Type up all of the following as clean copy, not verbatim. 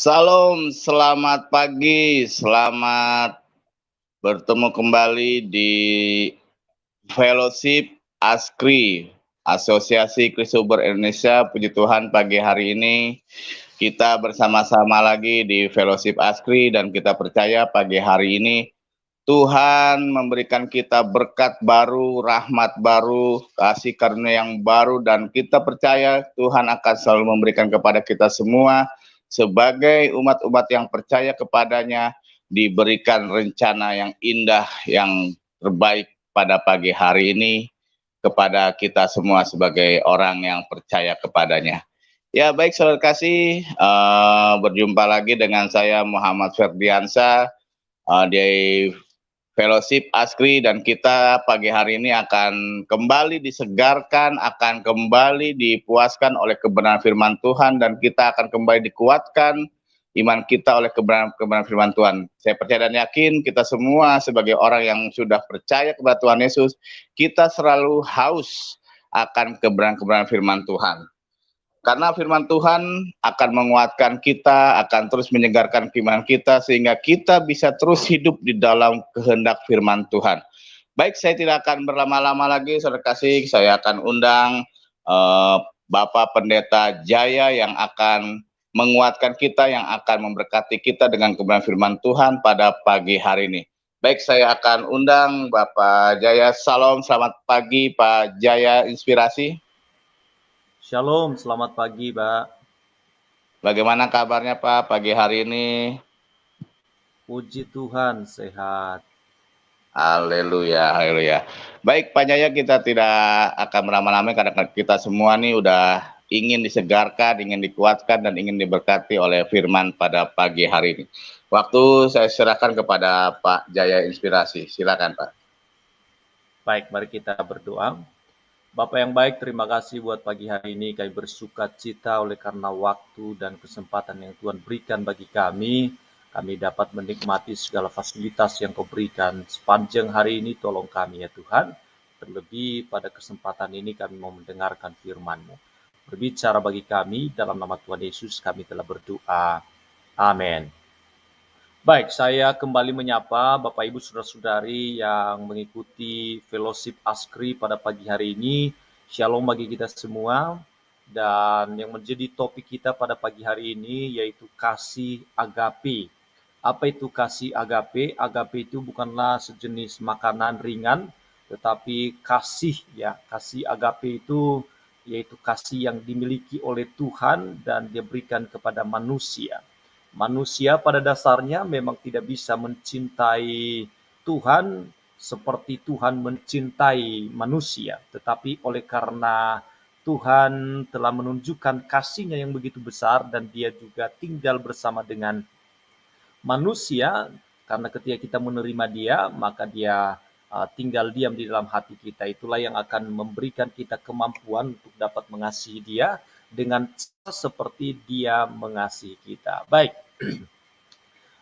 Salam, selamat pagi, selamat bertemu kembali di Fellowship ASKRI, Asosiasi Kristober Indonesia. Puji Tuhan, pagi hari ini kita bersama-sama lagi di Fellowship ASKRI, dan kita percaya pagi hari ini Tuhan memberikan kita berkat baru, rahmat baru, kasih karunia yang baru, dan kita percaya Tuhan akan selalu memberikan kepada kita semua sebagai umat-umat yang percaya kepadanya, diberikan rencana yang indah, yang terbaik pada pagi hari ini kepada kita semua sebagai orang yang percaya kepadanya. Ya, baik saudara kasih, berjumpa lagi dengan saya Muhammad Ferdiansyah di Fellowship ASKRI, dan kita pagi hari ini akan kembali disegarkan, akan kembali dipuaskan oleh kebenaran firman Tuhan, dan kita akan kembali dikuatkan iman kita oleh kebenaran firman Tuhan. Saya percaya dan yakin kita semua sebagai orang yang sudah percaya kepada Tuhan Yesus, kita selalu haus akan kebenaran firman Tuhan. Karena firman Tuhan akan menguatkan kita, akan terus menyegarkan iman kita, sehingga kita bisa terus hidup di dalam kehendak firman Tuhan. Baik, saya tidak akan berlama-lama lagi, saudara kasih. Saya akan undang Bapak Pendeta Jaya yang akan menguatkan kita, yang akan memberkati kita dengan kebenaran firman Tuhan pada pagi hari ini. Baik, saya akan undang Bapak Jaya. Salam, selamat pagi Pak Jaya Inspirasi. Shalom, selamat pagi, Pak. Bagaimana kabarnya Pak pagi hari ini? Puji Tuhan, sehat. Haleluya, haleluya. Baik Pak Jaya, kita tidak akan berlama-lama karena kita semua nih udah ingin disegarkan, ingin dikuatkan, dan ingin diberkati oleh firman pada pagi hari ini. Waktu saya serahkan kepada Pak Jaya Inspirasi. Silakan Pak. Baik, mari kita berdoa. Bapak yang baik, terima kasih buat pagi hari ini. Kami bersuka cita oleh karena waktu dan kesempatan yang Tuhan berikan bagi kami. Kami dapat menikmati segala fasilitas yang Kau berikan sepanjang hari ini. Tolong kami ya Tuhan. Terlebih pada kesempatan ini kami mau mendengarkan firman-Mu. Berbicara bagi kami, dalam nama Tuhan Yesus kami telah berdoa. Amin. Baik, saya kembali menyapa Bapak Ibu Saudara-saudari yang mengikuti Fellowship ASKRI pada pagi hari ini. Shalom bagi kita semua. Dan yang menjadi topik kita pada pagi hari ini yaitu kasih agape. Apa itu kasih agape? Agape itu bukanlah sejenis makanan ringan, tetapi kasih ya. Kasih agape itu yaitu kasih yang dimiliki oleh Tuhan dan dia berikan kepada manusia. Manusia pada dasarnya memang tidak bisa mencintai Tuhan seperti Tuhan mencintai manusia. Tetapi oleh karena Tuhan telah menunjukkan kasih-Nya yang begitu besar dan dia juga tinggal bersama dengan manusia, karena ketika kita menerima dia, maka dia tinggal diam di dalam hati kita. Itulah yang akan memberikan kita kemampuan untuk dapat mengasihi dia dengan seperti dia mengasihi kita. Baik,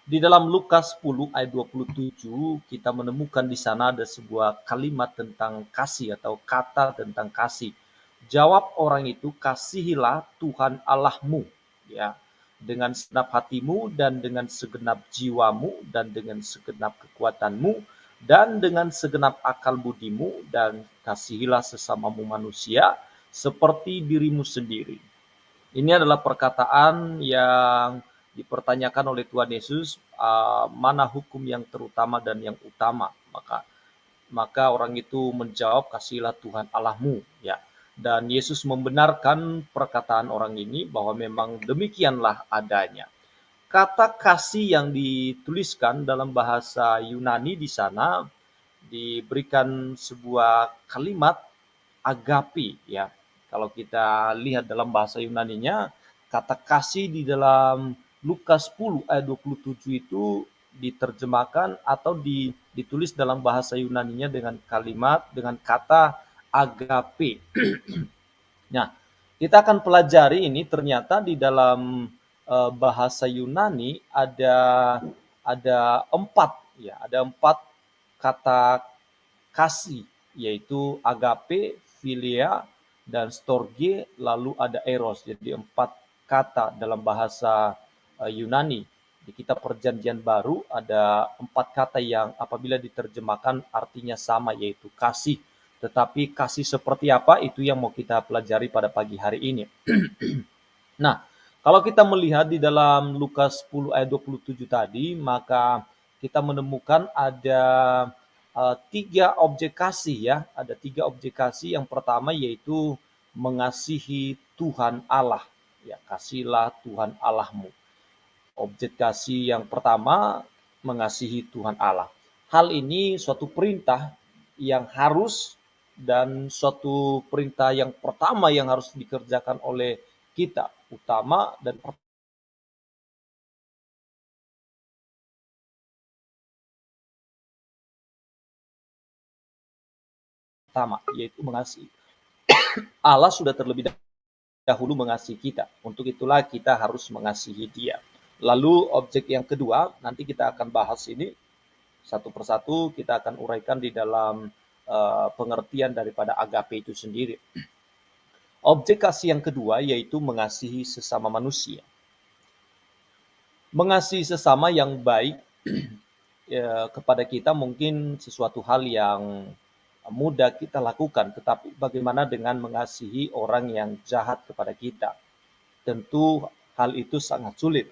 di dalam Lukas 10 ayat 27 kita menemukan di sana ada sebuah kalimat tentang kasih atau kata tentang kasih. Jawab orang itu, kasihilah Tuhan Allahmu ya, dengan segenap hatimu dan dengan segenap jiwamu dan dengan segenap kekuatanmu dan dengan segenap akal budimu, dan kasihilah sesamamu manusia seperti dirimu sendiri. Ini adalah perkataan yang dipertanyakan oleh Tuhan Yesus, mana hukum yang terutama dan yang utama. Maka orang itu menjawab, kasihilah Tuhan Allahmu ya. Dan Yesus membenarkan perkataan orang ini bahwa memang demikianlah adanya. Kata kasih yang dituliskan dalam bahasa Yunani di sana diberikan sebuah kalimat agape ya. Kalau kita lihat dalam bahasa Yunaninya, kata kasih di dalam Lukas 10 ayat 27 itu diterjemahkan atau ditulis dalam bahasa Yunaninya dengan kata agape. Nah, kita akan pelajari ini, ternyata di dalam bahasa Yunani ada empat kata kasih, yaitu agape, philia, dan storge, lalu ada eros. Jadi 4 kata dalam bahasa Yunani. Di kitab Perjanjian Baru ada 4 kata yang apabila diterjemahkan artinya sama, yaitu kasih. Tetapi kasih seperti apa, itu yang mau kita pelajari pada pagi hari ini. Nah, kalau kita melihat di dalam Lukas 10 ayat 27 tadi, maka kita menemukan ada 3 objek kasih ya. Ada 3 objek kasih. Yang pertama yaitu mengasihi Tuhan Allah. Ya, kasihlah Tuhan Allahmu. Objek kasih yang pertama mengasihi Tuhan Allah. Hal ini suatu perintah yang harus dan suatu perintah yang pertama yang harus dikerjakan oleh kita, utama dan pertama, yaitu mengasihi. Allah sudah terlebih dahulu mengasihi kita. Untuk itulah kita harus mengasihi Dia. Lalu objek yang kedua, nanti kita akan bahas ini satu persatu, kita akan uraikan di dalam pengertian daripada agape itu sendiri. Objek kasih yang kedua yaitu mengasihi sesama manusia. Mengasihi sesama yang baik ya, kepada kita mungkin sesuatu hal yang mudah kita lakukan, tetapi bagaimana dengan mengasihi orang yang jahat kepada kita? Tentu hal itu sangat sulit.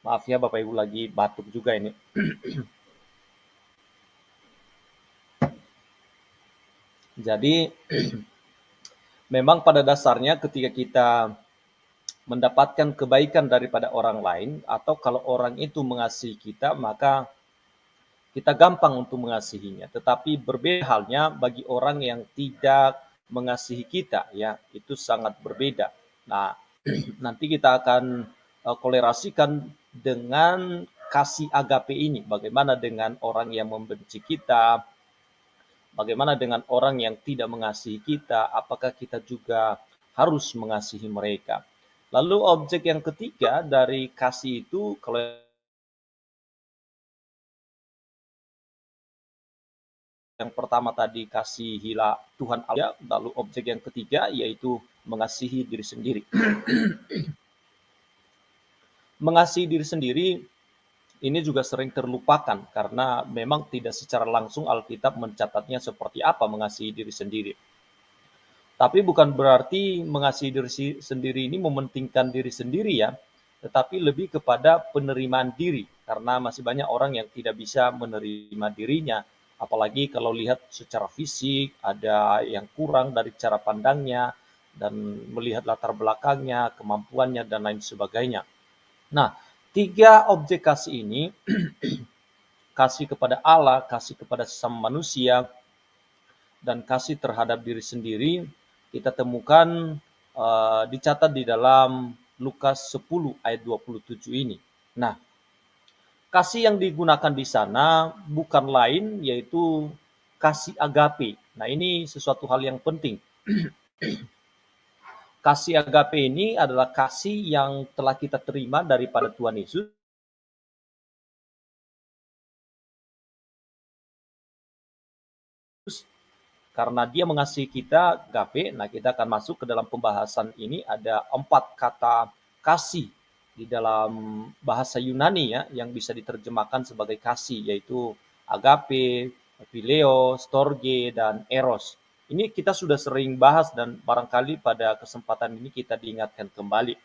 Maaf ya Bapak Ibu, lagi batuk juga ini. Jadi memang pada dasarnya ketika kita mendapatkan kebaikan daripada orang lain, atau kalau orang itu mengasihi kita, maka kita gampang untuk mengasihinya. Tetapi berbeda halnya bagi orang yang tidak mengasihi kita, ya, itu sangat berbeda. Nah, nanti kita akan kolerasikan dengan kasih agape ini. Bagaimana dengan orang yang membenci kita? Bagaimana dengan orang yang tidak mengasihi kita? Apakah kita juga harus mengasihi mereka? Lalu objek yang ketiga dari kasih itu, kalau yang pertama tadi kasihilah Tuhan Allah, lalu objek yang ketiga yaitu mengasihi diri sendiri. Mengasihi diri sendiri ini juga sering terlupakan karena memang tidak secara langsung Alkitab mencatatnya seperti apa mengasihi diri sendiri. Tapi bukan berarti mengasihi diri sendiri ini mementingkan diri sendiri ya, tetapi lebih kepada penerimaan diri, karena masih banyak orang yang tidak bisa menerima dirinya, apalagi kalau lihat secara fisik ada yang kurang dari cara pandangnya dan melihat latar belakangnya, kemampuannya dan lain sebagainya. Nah, 3 objek kasih ini, kasih kepada Allah, kasih kepada sesama manusia, dan kasih terhadap diri sendiri, kita temukan dicatat di dalam Lukas 10 ayat 27 ini. Nah, kasih yang digunakan di sana bukan lain yaitu kasih agape. Nah, ini sesuatu hal yang penting. Kasih agape ini adalah kasih yang telah kita terima daripada Tuhan Yesus. Karena dia mengasihi kita, agape. Nah, kita akan masuk ke dalam pembahasan ini. Ada 4 kata kasih di dalam bahasa Yunani ya, yang bisa diterjemahkan sebagai kasih, yaitu agape, phileo, storge, dan eros. Ini kita sudah sering bahas dan barangkali pada kesempatan ini kita diingatkan kembali.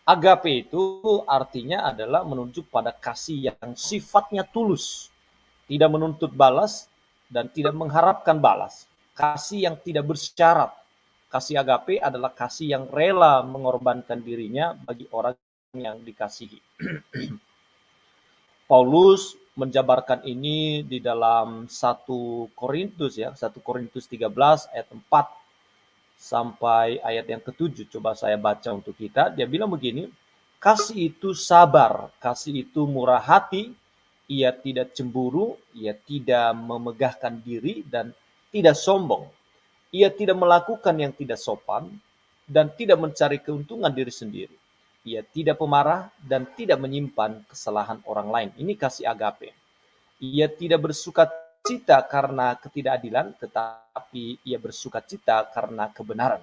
Agape itu artinya adalah menunjuk pada kasih yang sifatnya tulus, tidak menuntut balas, dan tidak mengharapkan balas. Kasih yang tidak bersyarat. Kasih agape adalah kasih yang rela mengorbankan dirinya bagi orang yang dikasihi. Paulus menjabarkan ini di dalam 1 Korintus ya, 1 Korintus 13 ayat 4 sampai ayat yang ke-7. Coba saya baca untuk kita. Dia bilang begini, kasih itu sabar, kasih itu murah hati, ia tidak cemburu, ia tidak memegahkan diri dan tidak sombong. Ia tidak melakukan yang tidak sopan dan tidak mencari keuntungan diri sendiri. Ia tidak pemarah dan tidak menyimpan kesalahan orang lain. Ini kasih agape. Ia tidak bersuka cita karena ketidakadilan, tetapi ia bersuka cita karena kebenaran.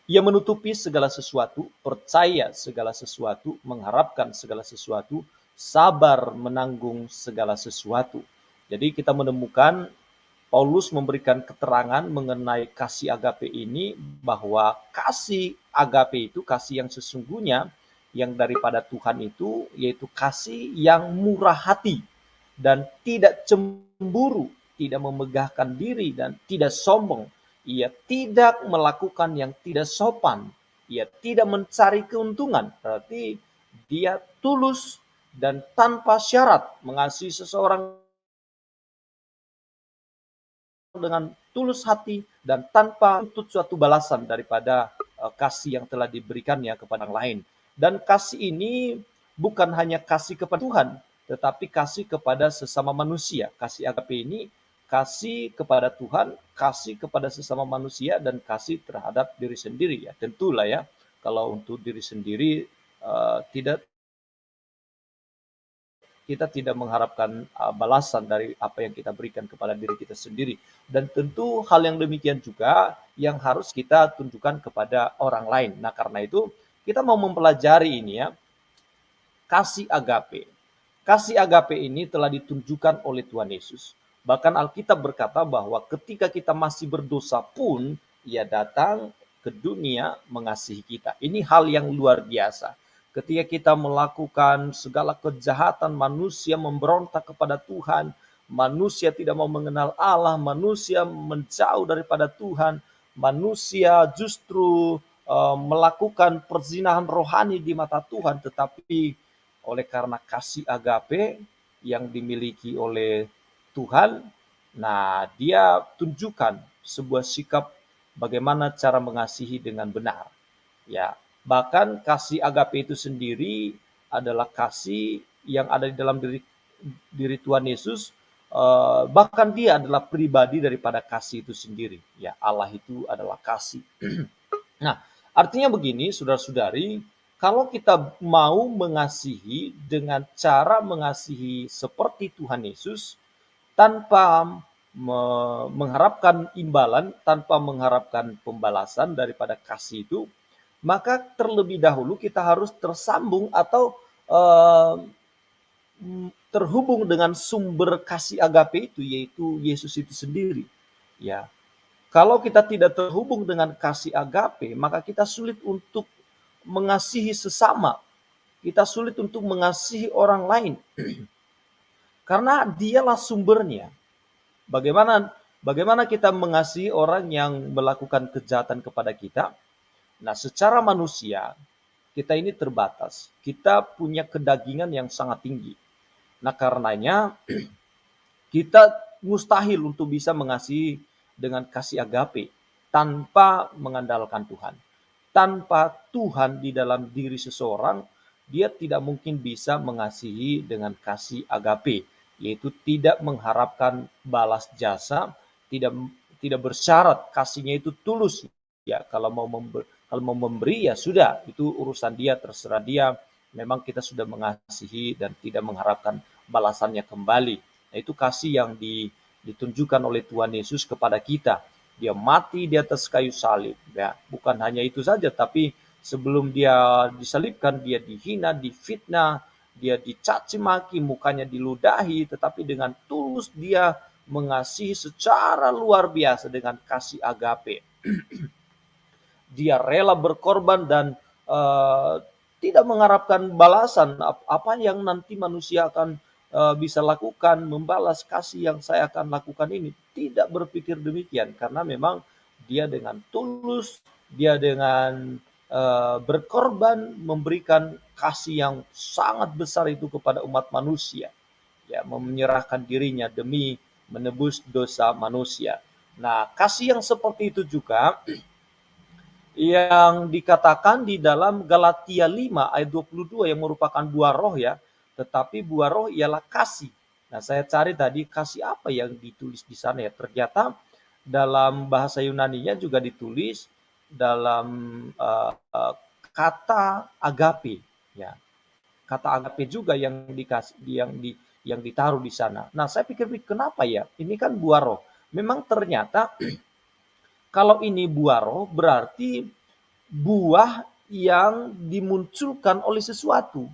Ia menutupi segala sesuatu, percaya segala sesuatu, mengharapkan segala sesuatu, sabar menanggung segala sesuatu. Jadi kita menemukan Paulus memberikan keterangan mengenai kasih agape ini, bahwa kasih agape itu kasih yang sesungguhnya yang daripada Tuhan itu, yaitu kasih yang murah hati dan tidak cemburu, tidak memegahkan diri dan tidak sombong. Ia tidak melakukan yang tidak sopan. Ia tidak mencari keuntungan. Berarti dia tulus dan tanpa syarat mengasihi seseorang dengan tulus hati dan tanpa menuntut suatu balasan daripada kasih yang telah diberikannya kepada orang lain. Dan kasih ini bukan hanya kasih kepada Tuhan, tetapi kasih kepada sesama manusia. Kasih agape ini kasih kepada Tuhan, kasih kepada sesama manusia, dan kasih terhadap diri sendiri. Ya, tentulah ya, kalau untuk diri sendiri tidak kita tidak mengharapkan balasan dari apa yang kita berikan kepada diri kita sendiri. Dan tentu hal yang demikian juga yang harus kita tunjukkan kepada orang lain. Nah, karena itu kita mau mempelajari ini ya, kasih agape. Kasih agape ini telah ditunjukkan oleh Tuhan Yesus. Bahkan Alkitab berkata bahwa ketika kita masih berdosa pun, Ia datang ke dunia mengasihi kita. Ini hal yang luar biasa. Ketika kita melakukan segala kejahatan, manusia memberontak kepada Tuhan, manusia tidak mau mengenal Allah, manusia menjauh daripada Tuhan, manusia justru melakukan perzinahan rohani di mata Tuhan, tetapi oleh karena kasih agape yang dimiliki oleh Tuhan, nah dia tunjukkan sebuah sikap bagaimana cara mengasihi dengan benar. Ya, bahkan kasih agape itu sendiri adalah kasih yang ada di dalam diri Tuhan Yesus. Bahkan dia adalah pribadi daripada kasih itu sendiri. Ya, Allah itu adalah kasih. Nah, artinya begini, saudara-saudari, kalau kita mau mengasihi dengan cara mengasihi seperti Tuhan Yesus, tanpa mengharapkan imbalan, tanpa mengharapkan pembalasan daripada kasih itu, maka terlebih dahulu kita harus tersambung atau terhubung dengan sumber kasih agape itu, yaitu Yesus itu sendiri. Ya, kalau kita tidak terhubung dengan kasih agape, maka kita sulit untuk mengasihi sesama. Kita sulit untuk mengasihi orang lain. Karena dialah sumbernya. Bagaimana kita mengasihi orang yang melakukan kejahatan kepada kita? Nah, secara manusia, kita ini terbatas. Kita punya kedagingan yang sangat tinggi. Nah, karenanya kita mustahil untuk bisa mengasihi dengan kasih agape tanpa mengandalkan Tuhan. Tanpa Tuhan di dalam diri seseorang, dia tidak mungkin bisa mengasihi dengan kasih agape, yaitu tidak mengharapkan balas jasa, tidak bersyarat, kasihnya itu tulus. Ya, kalau mau memberi ya sudah, itu urusan dia, terserah dia. Memang kita sudah mengasihi dan tidak mengharapkan balasannya kembali. Nah, itu kasih yang ditunjukkan oleh Tuhan Yesus kepada kita. Dia mati di atas kayu salib. Ya, bukan hanya itu saja, tapi sebelum dia disalibkan, dia dihina, difitnah, dia dicaci maki, mukanya diludahi, tetapi dengan tulus dia mengasihi secara luar biasa dengan kasih agape. Dia rela berkorban dan tidak mengharapkan balasan apa yang nanti manusia akan bisa lakukan, membalas kasih yang saya akan lakukan ini. Tidak berpikir demikian, karena memang dia dengan tulus, dia dengan berkorban, memberikan kasih yang sangat besar itu kepada umat manusia. Ya, menyerahkan dirinya demi menebus dosa manusia. Nah, kasih yang seperti itu juga yang dikatakan di dalam Galatia 5 ayat 22 yang merupakan buah roh ya. Tetapi buah roh ialah kasih. Nah, saya cari tadi kasih apa yang ditulis di sana ya. Ternyata dalam bahasa Yunaninya juga ditulis dalam kata agape ya. Kata agape juga yang dikasih yang ditaruh di sana. Nah, saya pikir kenapa ya? Ini kan buah roh. Memang ternyata kalau ini buah roh berarti buah yang dimunculkan oleh sesuatu.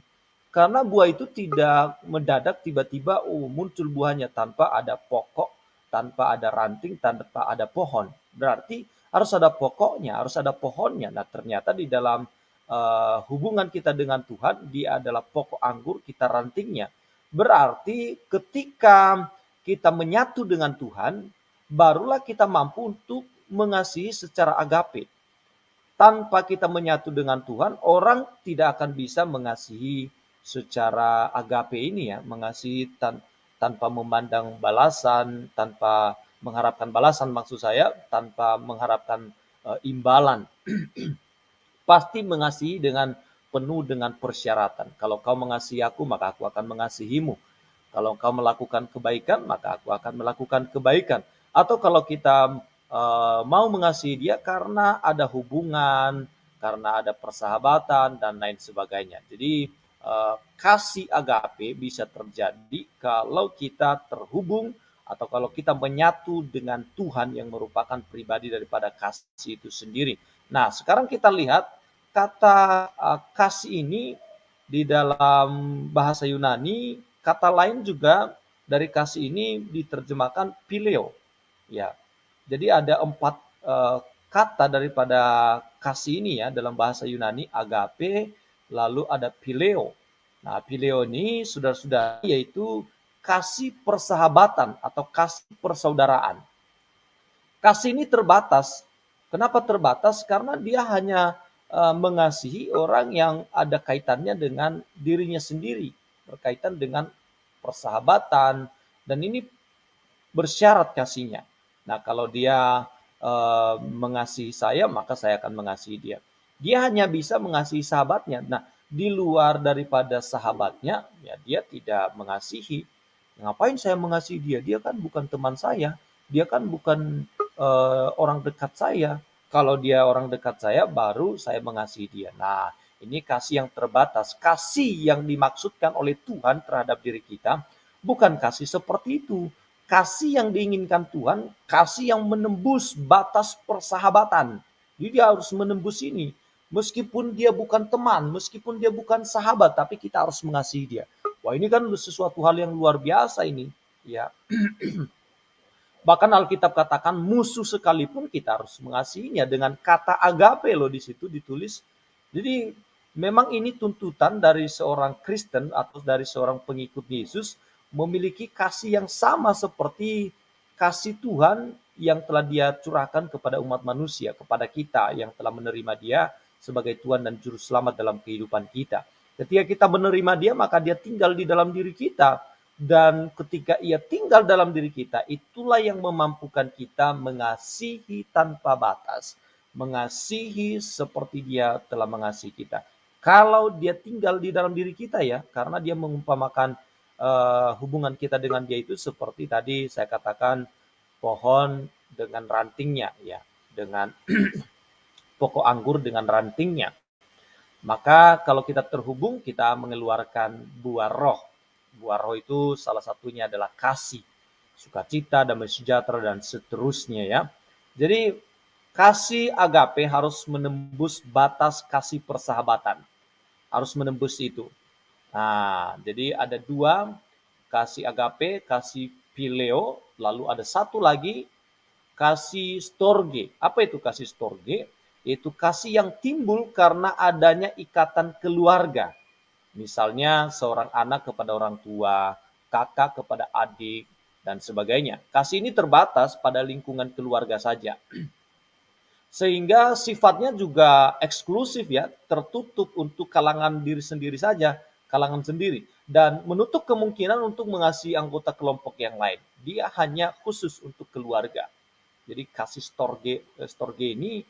Karena buah itu tidak mendadak tiba-tiba muncul buahnya tanpa ada pokok, tanpa ada ranting, tanpa ada pohon. Berarti harus ada pokoknya, harus ada pohonnya. Nah, ternyata di dalam hubungan kita dengan Tuhan, dia adalah pokok anggur, kita rantingnya. Berarti ketika kita menyatu dengan Tuhan, barulah kita mampu untuk mengasihi secara agape. Tanpa kita menyatu dengan Tuhan, orang tidak akan bisa mengasihi secara agape ini ya, mengasihi tanpa memandang balasan, tanpa mengharapkan balasan maksud saya, tanpa mengharapkan imbalan. Pasti mengasihi dengan penuh dengan persyaratan. Kalau kau mengasihi aku, maka aku akan mengasihimu. Kalau kau melakukan kebaikan, maka aku akan melakukan kebaikan. Atau kalau kita mau mengasihi dia karena ada hubungan, karena ada persahabatan dan lain sebagainya. Jadi kasih agape bisa terjadi kalau kita terhubung atau kalau kita menyatu dengan Tuhan yang merupakan pribadi daripada kasih itu sendiri. Nah, sekarang kita lihat kata kasih ini di dalam bahasa Yunani, kata lain juga dari kasih ini diterjemahkan phileo. Ya, jadi ada 4 kata daripada kasih ini ya dalam bahasa Yunani, agape, lalu ada phileo. Nah, phileo ini saudara-saudara yaitu kasih persahabatan atau kasih persaudaraan. Kasih ini terbatas. Kenapa terbatas? Karena dia hanya mengasihi orang yang ada kaitannya dengan dirinya sendiri, berkaitan dengan persahabatan, dan ini bersyarat kasihnya. Nah, kalau dia mengasihi saya, maka saya akan mengasihi dia. Dia hanya bisa mengasihi sahabatnya. Nah, di luar daripada sahabatnya, ya dia tidak mengasihi. Ngapain saya mengasihi dia? Dia kan bukan teman saya. Dia kan bukan orang dekat saya. Kalau dia orang dekat saya, baru saya mengasihi dia. Nah, ini kasih yang terbatas. Kasih yang dimaksudkan oleh Tuhan terhadap diri kita bukan kasih seperti itu. Kasih yang diinginkan Tuhan, kasih yang menembus batas persahabatan. Jadi dia harus menembus ini. Meskipun dia bukan teman, meskipun dia bukan sahabat, tapi kita harus mengasihi dia. Wah, ini kan sesuatu hal yang luar biasa ini. Ya, bahkan Alkitab katakan musuh sekalipun kita harus mengasihinya dengan kata agape loh di situ ditulis. Jadi memang ini tuntutan dari seorang Kristen atau dari seorang pengikut Yesus memiliki kasih yang sama seperti kasih Tuhan yang telah dia curahkan kepada umat manusia, kepada kita yang telah menerima dia sebagai Tuhan dan Juru Selamat dalam kehidupan kita. Ketika kita menerima dia, maka dia tinggal di dalam diri kita. Dan ketika ia tinggal dalam diri kita, itulah yang memampukan kita mengasihi tanpa batas. Mengasihi seperti dia telah mengasihi kita. Kalau dia tinggal di dalam diri kita ya, karena dia mengumpamakan hubungan kita dengan dia itu seperti tadi saya katakan pohon dengan rantingnya ya, dengan pokok anggur dengan rantingnya. Maka kalau kita terhubung, kita mengeluarkan buah roh. Buah roh itu salah satunya adalah kasih, sukacita, damai sejahtera, dan seterusnya ya. Jadi kasih agape harus menembus batas kasih persahabatan. Harus menembus itu. Nah, jadi ada 2, kasih agape, kasih phileo, lalu ada satu lagi kasih storge. Apa itu kasih storge? Itu kasih yang timbul karena adanya ikatan keluarga. Misalnya seorang anak kepada orang tua, kakak kepada adik, dan sebagainya. Kasih ini terbatas pada lingkungan keluarga saja. Sehingga sifatnya juga eksklusif ya, tertutup untuk kalangan diri sendiri saja, kalangan sendiri. Dan menutup kemungkinan untuk mengasihi anggota kelompok yang lain. Dia hanya khusus untuk keluarga. Jadi kasih storge ini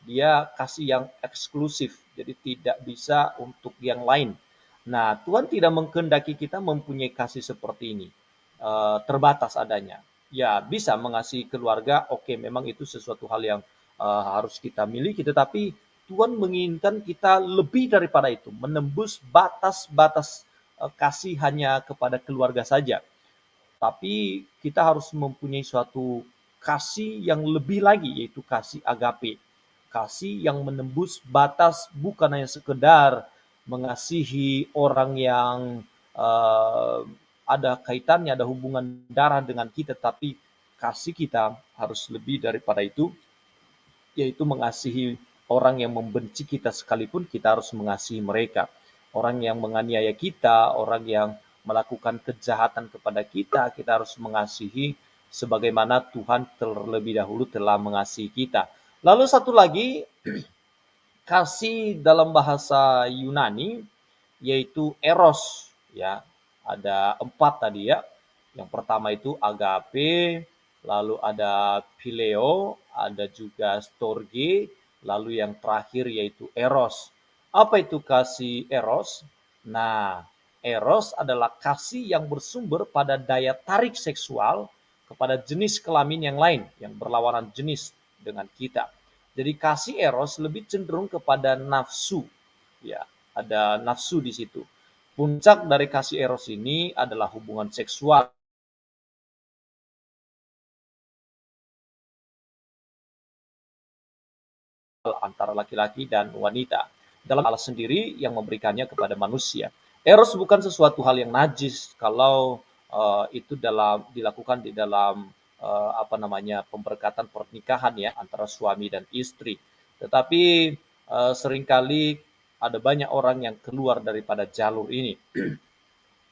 dia kasih yang eksklusif, jadi tidak bisa untuk yang lain. Nah, Tuhan tidak mengkehendaki kita mempunyai kasih seperti ini, terbatas adanya. Ya, bisa mengasihi keluarga, oke, memang itu sesuatu hal yang harus kita miliki, tetapi Tuhan menginginkan kita lebih daripada itu, menembus batas-batas kasih hanya kepada keluarga saja. Tapi kita harus mempunyai suatu kasih yang lebih lagi, yaitu kasih agape. kasih yang menembus batas, bukan hanya sekedar mengasihi orang yang uh, ada kaitannya, ada hubungan darah dengan kita, tapi kasih kita harus lebih daripada itu, yaitu mengasihi orang yang membenci kita sekalipun kita harus mengasihi mereka. Orang yang menganiaya kita, orang yang melakukan kejahatan kepada kita, kita harus mengasihi sebagaimana Tuhan terlebih dahulu telah mengasihi kita. Lalu satu lagi, kasih dalam bahasa Yunani yaitu eros, ya. Ada 4 tadi ya. Yang pertama itu agape, lalu ada phileo, ada juga storge, lalu yang terakhir yaitu eros. Apa itu kasih eros? Nah, eros adalah kasih yang bersumber pada daya tarik seksual kepada jenis kelamin yang lain yang berlawanan jenis dengan kita. Jadi kasih eros lebih cenderung kepada nafsu, ya, ada nafsu di situ. Puncak dari kasih eros ini adalah hubungan seksual antara laki-laki dan wanita. Dalam Allah sendiri yang memberikannya kepada manusia. Eros bukan sesuatu hal yang najis kalau itu dilakukan di dalam pemberkatan pernikahan ya antara suami dan istri. Tetapi seringkali ada banyak orang yang keluar daripada jalur ini.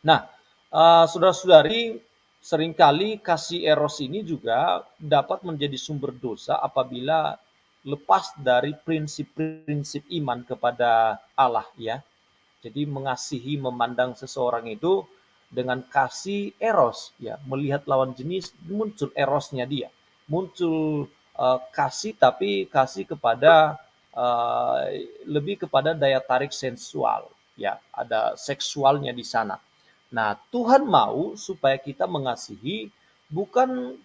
Nah, saudara-saudari, seringkali kasih eros ini juga dapat menjadi sumber dosa apabila lepas dari prinsip-prinsip iman kepada Allah ya. Jadi mengasihi, memandang seseorang itu dengan kasih eros ya, melihat lawan jenis muncul erosnya dia. Muncul kasih, tapi kasih kepada lebih kepada daya tarik sensual ya, ada seksualnya di sana. Nah, Tuhan mau supaya kita mengasihi bukan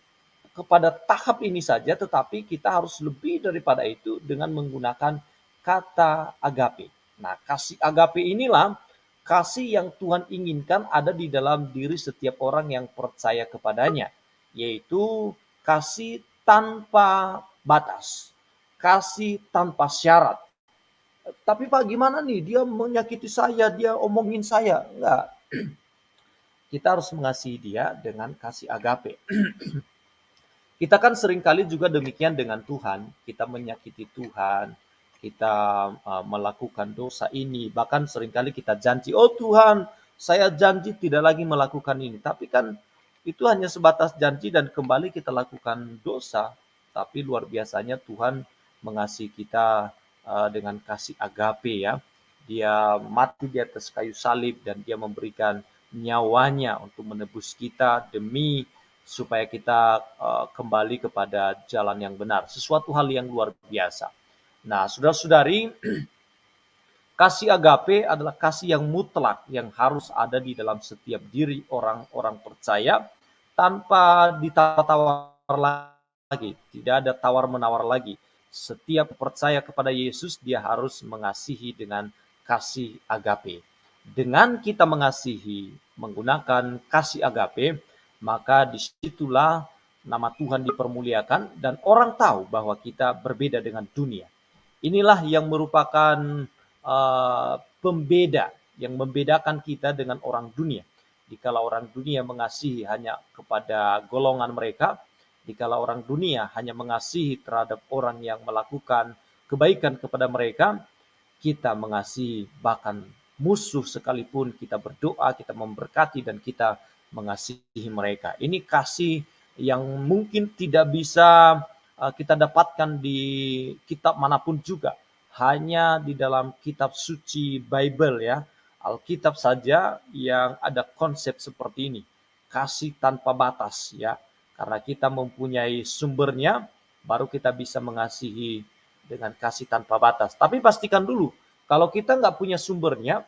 kepada tahap ini saja, tetapi kita harus lebih daripada itu dengan menggunakan kata agape. Nah, kasih agape inilah kasih yang Tuhan inginkan ada di dalam diri setiap orang yang percaya kepadanya, yaitu kasih tanpa batas, kasih tanpa syarat. Tapi Pak, gimana nih? Dia menyakiti saya, dia omongin saya. Enggak, kita harus mengasihi dia dengan kasih agape. Kita kan seringkali juga demikian dengan Tuhan, kita menyakiti Tuhan, kita melakukan dosa ini, bahkan seringkali kita janji, oh Tuhan, saya janji tidak lagi melakukan ini. Tapi kan itu hanya sebatas janji dan kembali kita lakukan dosa. Tapi luar biasanya Tuhan mengasihi kita dengan kasih agape ya. Dia mati di atas kayu salib dan dia memberikan nyawanya untuk menebus kita demi supaya kita kembali kepada jalan yang benar. Sesuatu hal yang luar biasa. Nah, saudara-saudari, kasih agape adalah kasih yang mutlak yang harus ada di dalam setiap diri orang-orang percaya tanpa ditawar lagi. Tidak ada tawar-menawar lagi. Setiap percaya kepada Yesus, dia harus mengasihi dengan kasih agape. Dengan kita mengasihi menggunakan kasih agape, maka disitulah nama Tuhan dipermuliakan dan orang tahu bahwa kita berbeda dengan dunia. Inilah yang merupakan pembeda, yang membedakan kita dengan orang dunia. Dikala orang dunia mengasihi hanya kepada golongan mereka, dikala orang dunia hanya mengasihi terhadap orang yang melakukan kebaikan kepada mereka, kita mengasihi bahkan musuh sekalipun, kita berdoa, kita memberkati, dan kita mengasihi mereka. Ini kasih yang mungkin tidak bisa kita dapatkan di kitab manapun juga. Hanya di dalam kitab suci Bible ya, Alkitab saja yang ada konsep seperti ini. Kasih tanpa batas ya. Karena kita mempunyai sumbernya, baru kita bisa mengasihi dengan kasih tanpa batas. Tapi pastikan dulu, kalau kita nggak punya sumbernya,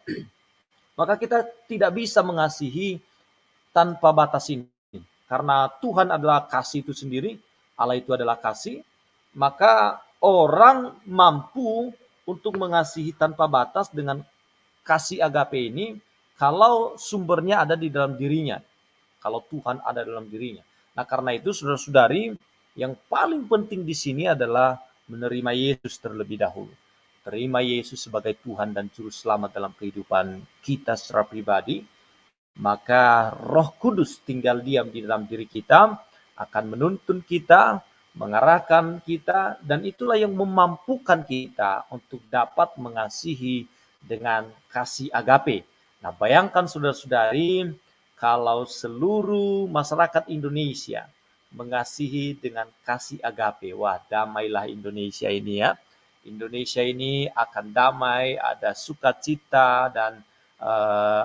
maka kita tidak bisa mengasihi tanpa batas ini. Karena Tuhan adalah kasih itu sendiri, Allah itu adalah kasih, maka orang mampu untuk mengasihi tanpa batas dengan kasih agape ini kalau sumbernya ada di dalam dirinya, kalau Tuhan ada dalam dirinya. Nah, karena itu saudara-saudari, yang paling penting di sini adalah menerima Yesus terlebih dahulu. Terima Yesus sebagai Tuhan dan Juru Selamat dalam kehidupan kita secara pribadi, maka Roh Kudus tinggal diam di dalam diri kita, akan menuntun kita, mengarahkan kita, dan itulah yang memampukan kita untuk dapat mengasihi dengan kasih agape. Nah, bayangkan saudara-saudari, kalau seluruh masyarakat Indonesia mengasihi dengan kasih agape, wah damailah Indonesia ini ya. Indonesia ini akan damai, ada sukacita, dan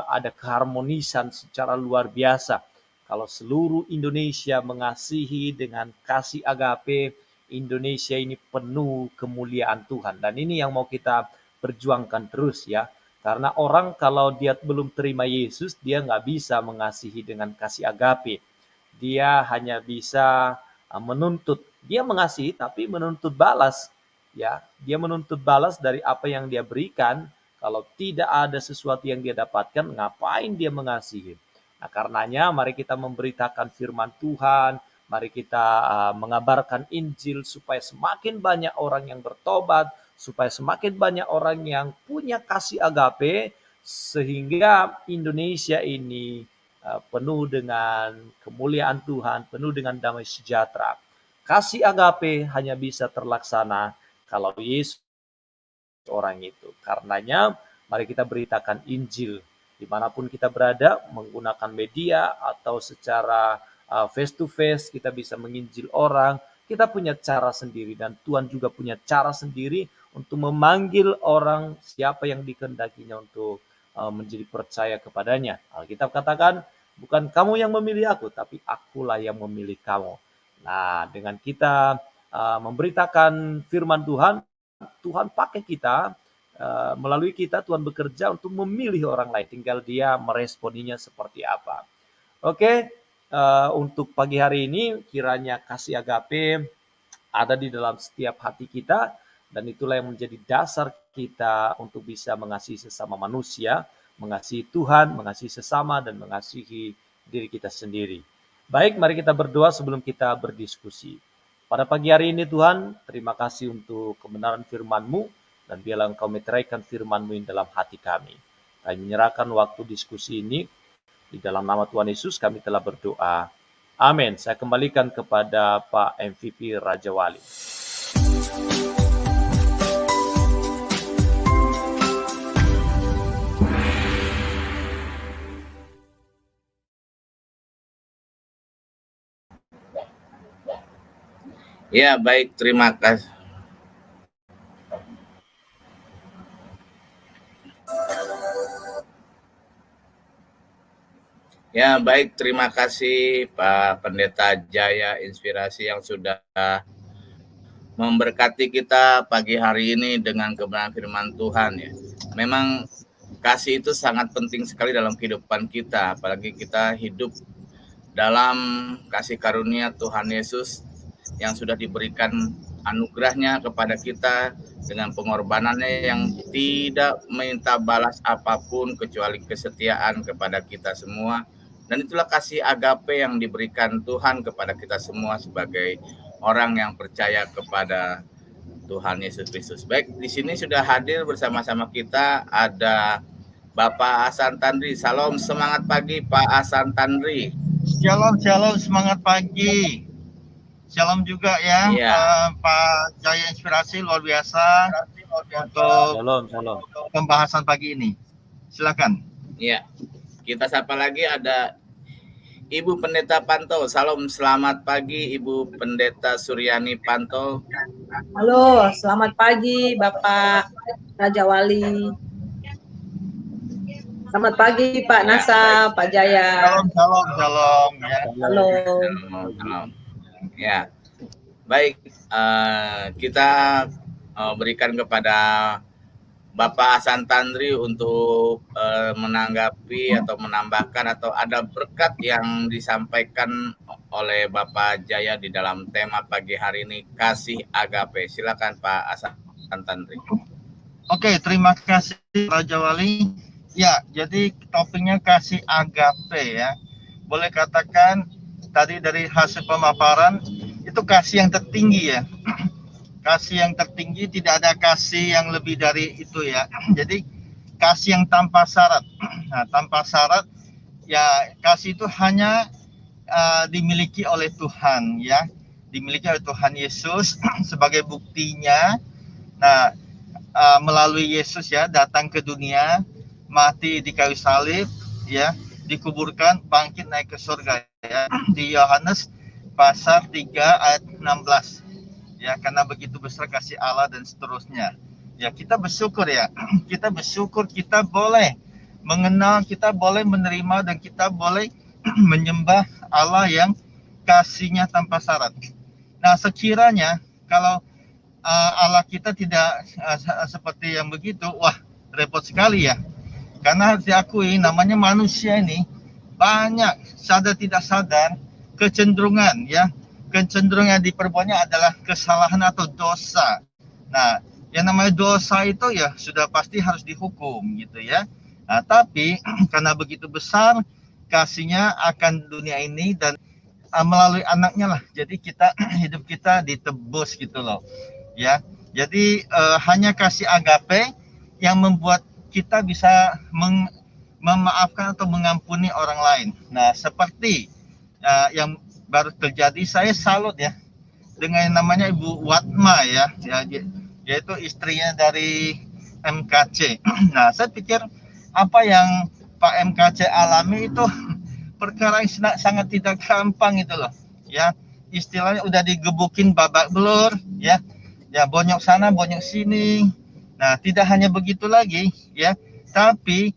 ada keharmonisan secara luar biasa. Kalau seluruh Indonesia mengasihi dengan kasih agape, Indonesia ini penuh kemuliaan Tuhan. Dan ini yang mau kita perjuangkan terus ya. Karena orang kalau dia belum terima Yesus, dia nggak bisa mengasihi dengan kasih agape. Dia hanya bisa menuntut. Dia mengasihi tapi menuntut balas. Ya, dia menuntut balas dari apa yang dia berikan. Kalau tidak ada sesuatu yang dia dapatkan, ngapain dia mengasihi? Nah, karenanya mari kita memberitakan firman Tuhan, mari kita mengabarkan Injil supaya semakin banyak orang yang bertobat, supaya semakin banyak orang yang punya kasih agape, sehingga Indonesia ini penuh dengan kemuliaan Tuhan, penuh dengan damai sejahtera. Kasih agape hanya bisa terlaksana kalau Yesus orang itu. Karenanya mari kita beritakan Injil dimanapun kita berada, menggunakan media atau secara face to face kita bisa menginjil orang. Kita punya cara sendiri dan Tuhan juga punya cara sendiri untuk memanggil orang siapa yang dikehendakinya untuk menjadi percaya kepadanya. Alkitab katakan, bukan kamu yang memilih aku, tapi akulah yang memilih kamu. Nah, dengan kita memberitakan firman Tuhan, Tuhan pakai kita, melalui kita Tuhan bekerja untuk memilih orang lain. Tinggal dia meresponinya seperti apa. Oke, untuk pagi hari ini kiranya kasih agape ada di dalam setiap hati kita, dan itulah yang menjadi dasar kita untuk bisa mengasihi sesama manusia, mengasihi Tuhan, mengasihi sesama, dan mengasihi diri kita sendiri. Baik, mari kita berdoa sebelum kita berdiskusi. Pada pagi hari ini Tuhan, terima kasih untuk kebenaran firman-Mu, dan biarlah Engkau meteraikan firman-Mu dalam hati kami. Kami menyerahkan waktu diskusi ini, di dalam nama Tuhan Yesus kami telah berdoa. Amin. Saya kembalikan kepada Pak MVP Raja Wali. Ya, baik, terima kasih. Ya, baik, terima kasih Pak Pendeta Jaya Inspirasi yang sudah memberkati kita pagi hari ini dengan kebenaran firman Tuhan ya. Memang kasih itu sangat penting sekali dalam kehidupan kita, apalagi kita hidup dalam kasih karunia Tuhan Yesus yang sudah diberikan anugerahnya kepada kita dengan pengorbanannya yang tidak minta balas apapun kecuali kesetiaan kepada kita semua. Dan itulah kasih agape yang diberikan Tuhan kepada kita semua sebagai orang yang percaya kepada Tuhan Yesus Kristus. Baik, di sini sudah hadir bersama-sama kita ada Bapak Hasan Tandri. Salam semangat pagi Pak Hasan Tandri. Shalom, semangat pagi. Shalom juga ya, Pak Jaya Inspirasi luar biasa untuk Shalom. pembahasan pagi ini. Silakan. Iya, kita sapa lagi ada Ibu Pendeta Panto. Salam selamat pagi Ibu Pendeta Suryani Panto. Halo, selamat pagi Bapak Raja Wali. Selamat pagi Pak Nasa, Pak Jaya. Shalom ya. Halo. Ya, baik, kita berikan kepada Bapak Hasan Tandri untuk menanggapi atau menambahkan atau ada berkat yang disampaikan oleh Bapak Jaya di dalam tema pagi hari ini, kasih agape. Silakan Pak Hasan Tandri. Oke, terima kasih Raja Wali. Ya, jadi topiknya kasih agape ya. Boleh katakan tadi dari hasil pemaparan itu kasih yang tertinggi ya. Kasih yang tertinggi, tidak ada kasih yang lebih dari itu ya. Jadi kasih yang tanpa syarat. Nah, tanpa syarat ya, kasih itu hanya dimiliki oleh Tuhan ya, dimiliki oleh Tuhan Yesus sebagai buktinya. Nah, melalui Yesus ya, datang ke dunia, mati di kayu salib ya, dikuburkan, bangkit, naik ke surga ya, di Yohanes pasal 3 ayat 16 ya, karena begitu besar kasih Allah dan seterusnya ya. Kita bersyukur ya, kita bersyukur kita boleh mengenal, kita boleh menerima, dan kita boleh menyembah Allah yang kasihnya tanpa syarat. Nah, sekiranya kalau Allah kita tidak seperti yang begitu, wah repot sekali ya. Karena harus diakui, namanya manusia ini banyak sadar tidak sadar kecenderungan ya. Kecenderungan yang diperbuatnya adalah kesalahan atau dosa. Nah, yang namanya dosa itu ya sudah pasti harus dihukum gitu ya. Nah, tapi karena begitu besar kasihnya akan dunia ini, dan melalui anaknya lah, jadi kita hidup kita ditebus gitu loh ya. Jadi hanya kasih agape yang membuat kita bisa memaafkan atau mengampuni orang lain. Nah, seperti yang baru terjadi, saya salut ya dengan yang namanya Ibu Watma ya, yaitu istrinya dari MKC. Nah, saya pikir apa yang Pak MKC alami itu perkara yang sangat tidak gampang itu loh ya. Istilahnya udah digebukin babak belur ya, bonyok sana bonyok sini. Nah, tidak hanya begitu lagi ya, tapi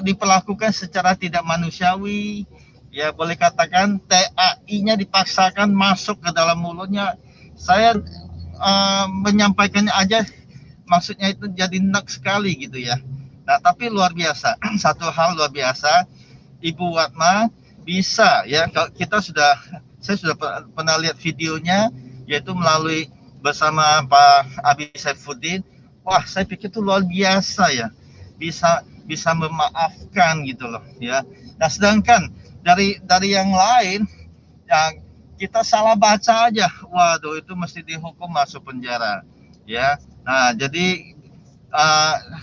diperlakukan secara tidak manusiawi ya, boleh katakan TAI-nya dipaksakan masuk ke dalam mulutnya. Saya menyampaikannya aja maksudnya itu jadi enak sekali gitu ya. Nah, tapi luar biasa, satu hal luar biasa, Ibu Watma bisa ya, saya sudah pernah lihat videonya, yaitu melalui bersama Pak Abi Saifuddin. Wah, saya pikir itu luar biasa ya, bisa memaafkan gitu loh ya. Nah, sedangkan dari yang lain yang kita salah baca aja, waduh itu mesti dihukum masuk penjara ya. Nah, jadi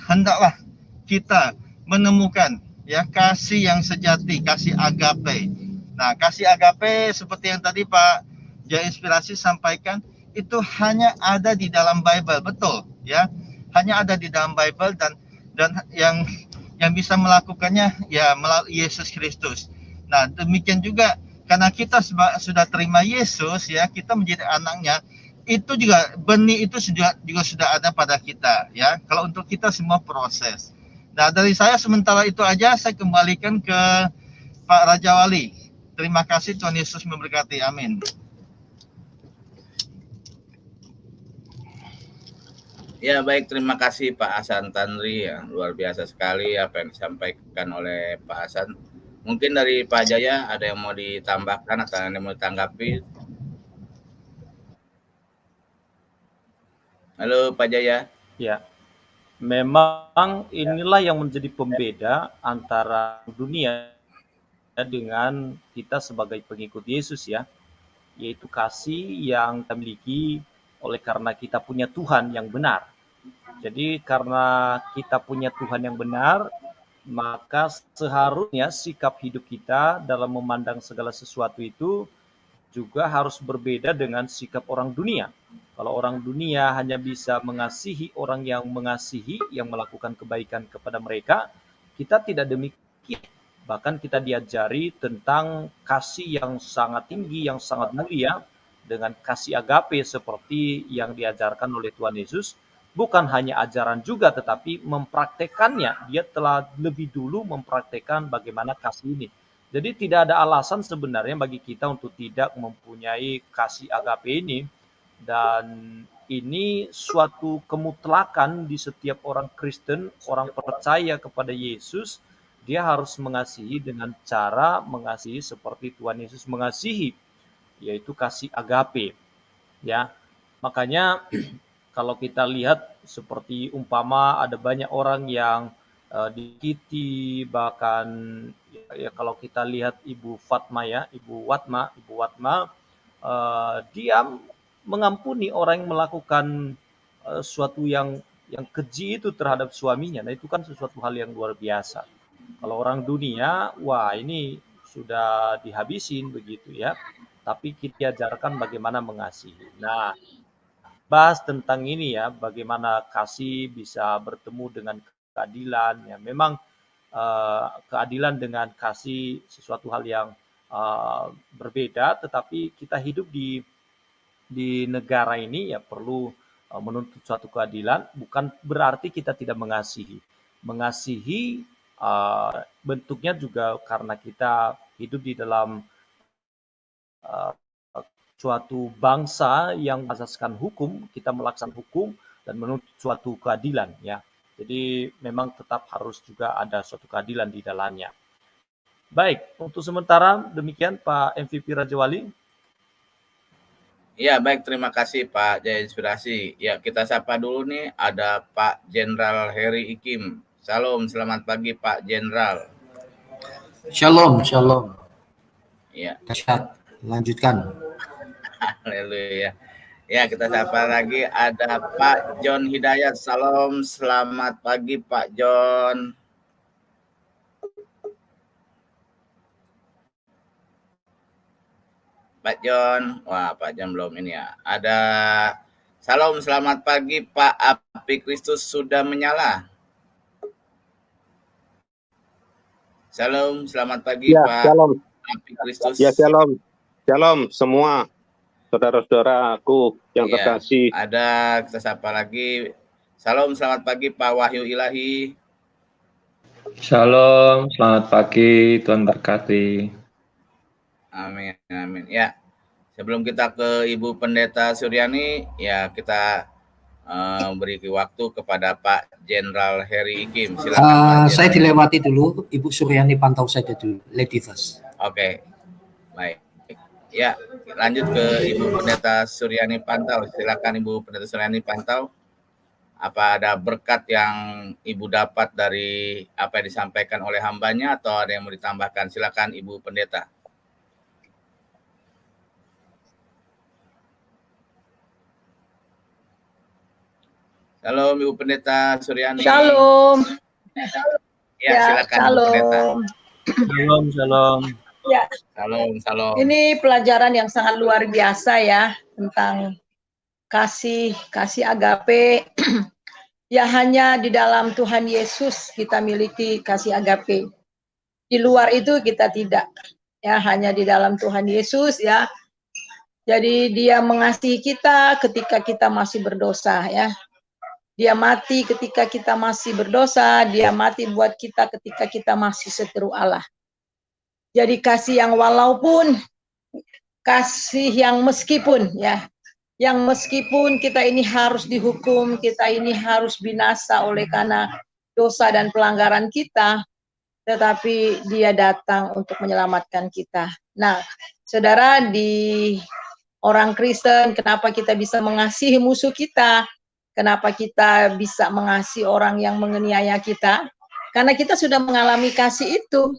hendaklah kita menemukan ya kasih yang sejati, kasih agape. Nah, kasih agape seperti yang tadi Pak Jaya Inspirasi sampaikan, itu hanya ada di dalam Bible, betul ya, hanya ada di dalam Bible, dan yang bisa melakukannya ya melalui Yesus Kristus. Nah, demikian juga karena kita sudah terima Yesus ya, kita menjadi anaknya, itu juga benih itu juga sudah ada pada kita ya. Kalau untuk kita semua proses. Nah, dari saya sementara itu aja, saya kembalikan ke Pak Raja Wali. Terima kasih, Tuhan Yesus memberkati. Amin. Ya, baik, terima kasih Pak Hasan Tanri ya, luar biasa sekali apa yang disampaikan oleh Pak Hasan. Mungkin dari Pak Jaya ada yang mau ditambahkan atau yang mau ditanggapi? Halo Pak Jaya. Ya, memang inilah yang menjadi pembeda antara dunia dengan kita sebagai pengikut Yesus ya, yaitu kasih yang kita miliki oleh karena kita punya Tuhan yang benar. Jadi karena kita punya Tuhan yang benar, maka seharusnya sikap hidup kita dalam memandang segala sesuatu itu juga harus berbeda dengan sikap orang dunia. Kalau orang dunia hanya bisa mengasihi orang yang mengasihi, yang melakukan kebaikan kepada mereka, kita tidak demikian. Bahkan kita diajari tentang kasih yang sangat tinggi, yang sangat mulia, dengan kasih agape seperti yang diajarkan oleh Tuhan Yesus. Bukan hanya ajaran juga, tetapi mempraktekannya. Dia telah lebih dulu mempraktekkan bagaimana kasih ini. Jadi tidak ada alasan sebenarnya bagi kita untuk tidak mempunyai kasih agape ini. Dan ini suatu kemutlakan di setiap orang Kristen, orang percaya kepada Yesus. Dia harus mengasihi dengan cara mengasihi seperti Tuhan Yesus mengasihi, yaitu kasih agape. Ya, makanya kalau kita lihat seperti umpama ada banyak orang yang dikiti, bahkan ya kalau kita lihat Ibu Watma dia mengampuni orang yang melakukan suatu yang keji itu terhadap suaminya. Nah, itu kan sesuatu hal yang luar biasa. Kalau orang dunia, wah ini sudah dihabisin begitu ya. Tapi kita ajarkan bagaimana mengasihi. Nah, bahas tentang ini ya, bagaimana kasih bisa bertemu dengan keadilan. Ya, memang keadilan dengan kasih sesuatu hal yang berbeda, tetapi kita hidup di negara ini ya perlu menuntut suatu keadilan, bukan berarti kita tidak mengasihi. Mengasihi bentuknya juga karena kita hidup di dalam suatu bangsa yang berasaskan hukum, kita melaksanakan hukum dan menuntut suatu keadilan ya. Jadi memang tetap harus juga ada suatu keadilan di dalamnya. Baik, untuk sementara demikian Pak MVP Raja Wali. Ya, baik, terima kasih Pak Jaya Inspirasi. Ya, kita sapa dulu nih, ada Pak Jenderal Heri Ikim. Salam, selamat pagi Pak Jenderal. Shalom, shalom. Ya. Dahsyat, lanjutkan. Haleluya. Ya, kita sapa lagi, ada Pak John Hidayat. Salam, selamat pagi Pak John. Pak John, wah Pak John belum ini ya. Ada salam, selamat pagi Pak, api Kristus sudah menyala. Salam, selamat pagi ya, Pak. Shalom. Api Kristus. Ya, shalom. Shalom semua saudara-saudaraku yang terkasih. Ada, kita sapa lagi. Salam, selamat pagi Pak Wahyu Ilahi. Shalom, selamat pagi, Tuhan berkati. Amin, amin. Ya, sebelum kita ke Ibu Pendeta Suryani, ya kita beri waktu kepada Pak Jenderal Heri Ikim. Silakan. Saya dilewati dulu, Ibu Suryani pantau saja dulu, Lady First. Oke, baik. Ya, lanjut ke Ibu Pendeta Suryani pantau. Silakan Ibu Pendeta Suryani pantau. Apa ada berkat yang Ibu dapat dari apa yang disampaikan oleh hambanya atau ada yang mau ditambahkan? Silakan Ibu Pendeta. Shalom Ibu Pendeta Suryani. Shalom. Ya, silakan shalom. Ibu Pendeta. Shalom, shalom. Ya. Shalom, shalom. Ini pelajaran yang sangat luar biasa ya tentang kasih agape. Ya, hanya di dalam Tuhan Yesus kita miliki kasih agape. Di luar itu kita tidak. Ya, hanya di dalam Tuhan Yesus ya. Jadi dia mengasihi kita ketika kita masih berdosa ya. Dia mati ketika kita masih berdosa, dia mati buat kita ketika kita masih seteru Allah. Jadi kasih yang walaupun, kasih yang meskipun ya, yang meskipun kita ini harus dihukum, kita ini harus binasa oleh karena dosa dan pelanggaran kita, tetapi dia datang untuk menyelamatkan kita. Nah, saudara, di orang Kristen, kenapa kita bisa mengasihi musuh kita? Kenapa kita bisa mengasihi orang yang menganiaya kita? Karena kita sudah mengalami kasih itu.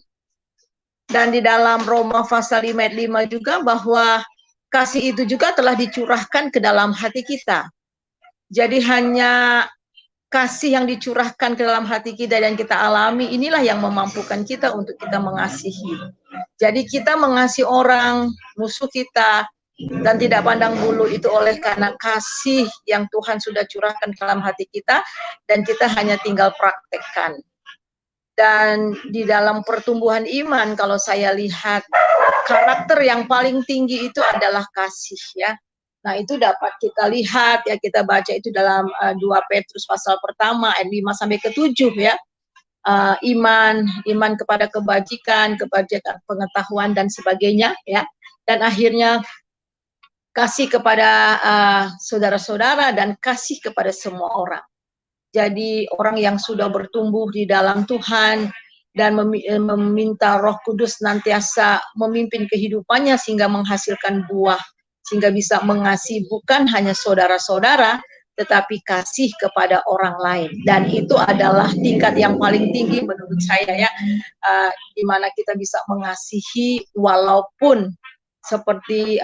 Dan di dalam Roma pasal 5 ayat 5 juga bahwa kasih itu juga telah dicurahkan ke dalam hati kita. Jadi hanya kasih yang dicurahkan ke dalam hati kita dan kita alami, inilah yang memampukan kita untuk kita mengasihi. Jadi kita mengasihi orang, musuh kita, dan tidak pandang bulu itu oleh karena kasih yang Tuhan sudah curahkan dalam hati kita dan kita hanya tinggal praktekkan. Dan di dalam pertumbuhan iman kalau saya lihat karakter yang paling tinggi itu adalah kasih ya. Nah, itu dapat kita lihat ya, kita baca itu dalam 2 Petrus pasal pertama ayat 5 sampai ke 7 ya. Iman kepada kebajikan pengetahuan dan sebagainya ya. Dan akhirnya kasih kepada saudara-saudara dan kasih kepada semua orang. Jadi orang yang sudah bertumbuh di dalam Tuhan dan meminta Roh Kudus nantiasa memimpin kehidupannya sehingga menghasilkan buah, sehingga bisa mengasihi bukan hanya saudara-saudara, tetapi kasih kepada orang lain. Dan itu adalah tingkat yang paling tinggi menurut saya ya, di mana kita bisa mengasihi walaupun seperti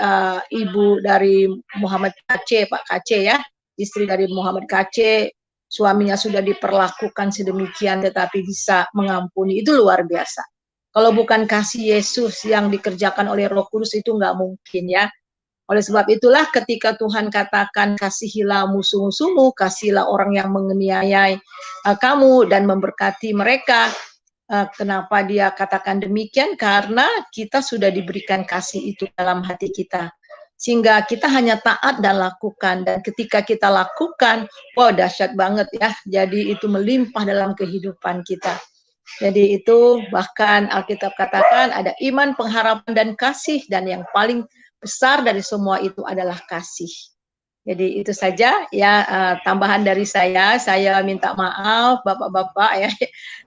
ibu dari Muhammad KC, Pak KC ya, istri dari Muhammad KC, suaminya sudah diperlakukan sedemikian tetapi bisa mengampuni, itu luar biasa. Kalau bukan kasih Yesus yang dikerjakan oleh Roh Kudus itu nggak mungkin ya. Oleh sebab itulah ketika Tuhan katakan kasihilah musuh-musuhmu, kasihilah orang yang menganiayai kamu dan memberkati mereka. Kenapa dia katakan demikian? Karena kita sudah diberikan kasih itu dalam hati kita. Sehingga kita hanya taat dan lakukan. Dan ketika kita lakukan, wow dahsyat banget ya. Jadi itu melimpah dalam kehidupan kita. Jadi itu bahkan Alkitab katakan ada iman, pengharapan, dan kasih. Dan yang paling besar dari semua itu adalah kasih. Jadi itu saja ya tambahan dari saya. Saya minta maaf Bapak-bapak ya.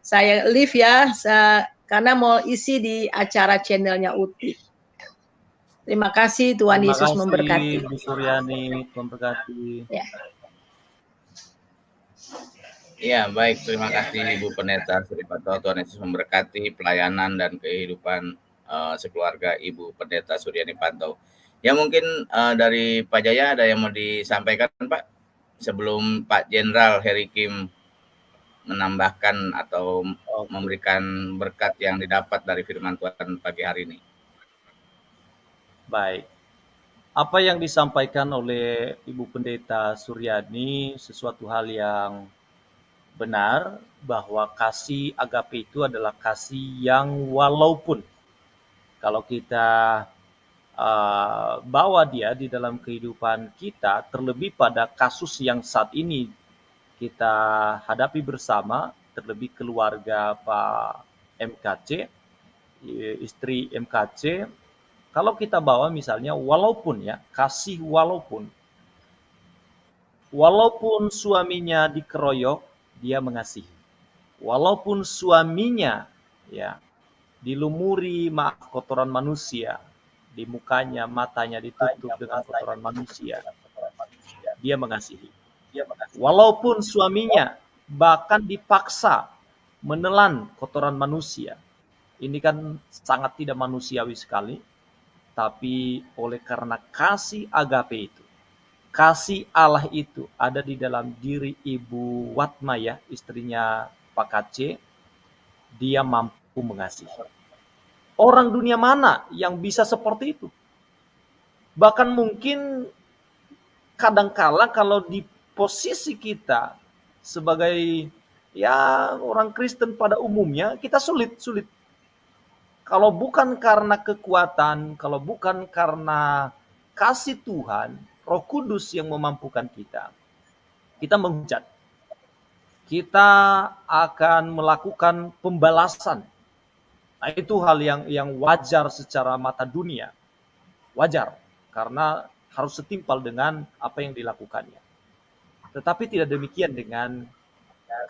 Saya leave ya karena mau isi di acara channelnya Uti. Terima kasih, Tuhan Yesus memberkati. Bu Suryani, Tuhan berkati. Ya. Ya, baik. Terima kasih Ibu Pendeta Suripanto. Tuhan Yesus memberkati pelayanan dan kehidupan sekeluarga Ibu Pendeta Suryani Panto. Ya mungkin dari Pak Jaya ada yang mau disampaikan Pak sebelum Pak Jenderal Heri Kim menambahkan atau memberikan berkat yang didapat dari firman Tuhan pagi hari ini. Baik. Apa yang disampaikan oleh Ibu Pendeta Suryani sesuatu hal yang benar, bahwa kasih agape itu adalah kasih yang walaupun kalau kita bawa dia di dalam kehidupan kita, terlebih pada kasus yang saat ini kita hadapi bersama, terlebih keluarga Pak MKC, istri MKC, kalau kita bawa misalnya walaupun ya, kasih walaupun suaminya dikeroyok, dia mengasihi. Walaupun suaminya ya dilumuri kotoran manusia, di mukanya, matanya ditutup dengan kotoran manusia, dia mengasihi. Walaupun suaminya bahkan dipaksa menelan kotoran manusia, ini kan sangat tidak manusiawi sekali, tapi oleh karena kasih agape itu, kasih Allah itu ada di dalam diri Ibu Watma ya, istrinya Pak KC, dia mampu mengasihi. Orang dunia mana yang bisa seperti itu? Bahkan mungkin kadangkala kalau di posisi kita sebagai ya orang Kristen pada umumnya, kita sulit. Kalau bukan karena kekuatan, kalau bukan karena kasih Tuhan, Roh Kudus yang memampukan kita menghujat. Kita akan melakukan pembalasan. Nah, itu hal yang wajar secara mata dunia. Wajar, karena harus setimpal dengan apa yang dilakukannya. Tetapi tidak demikian dengan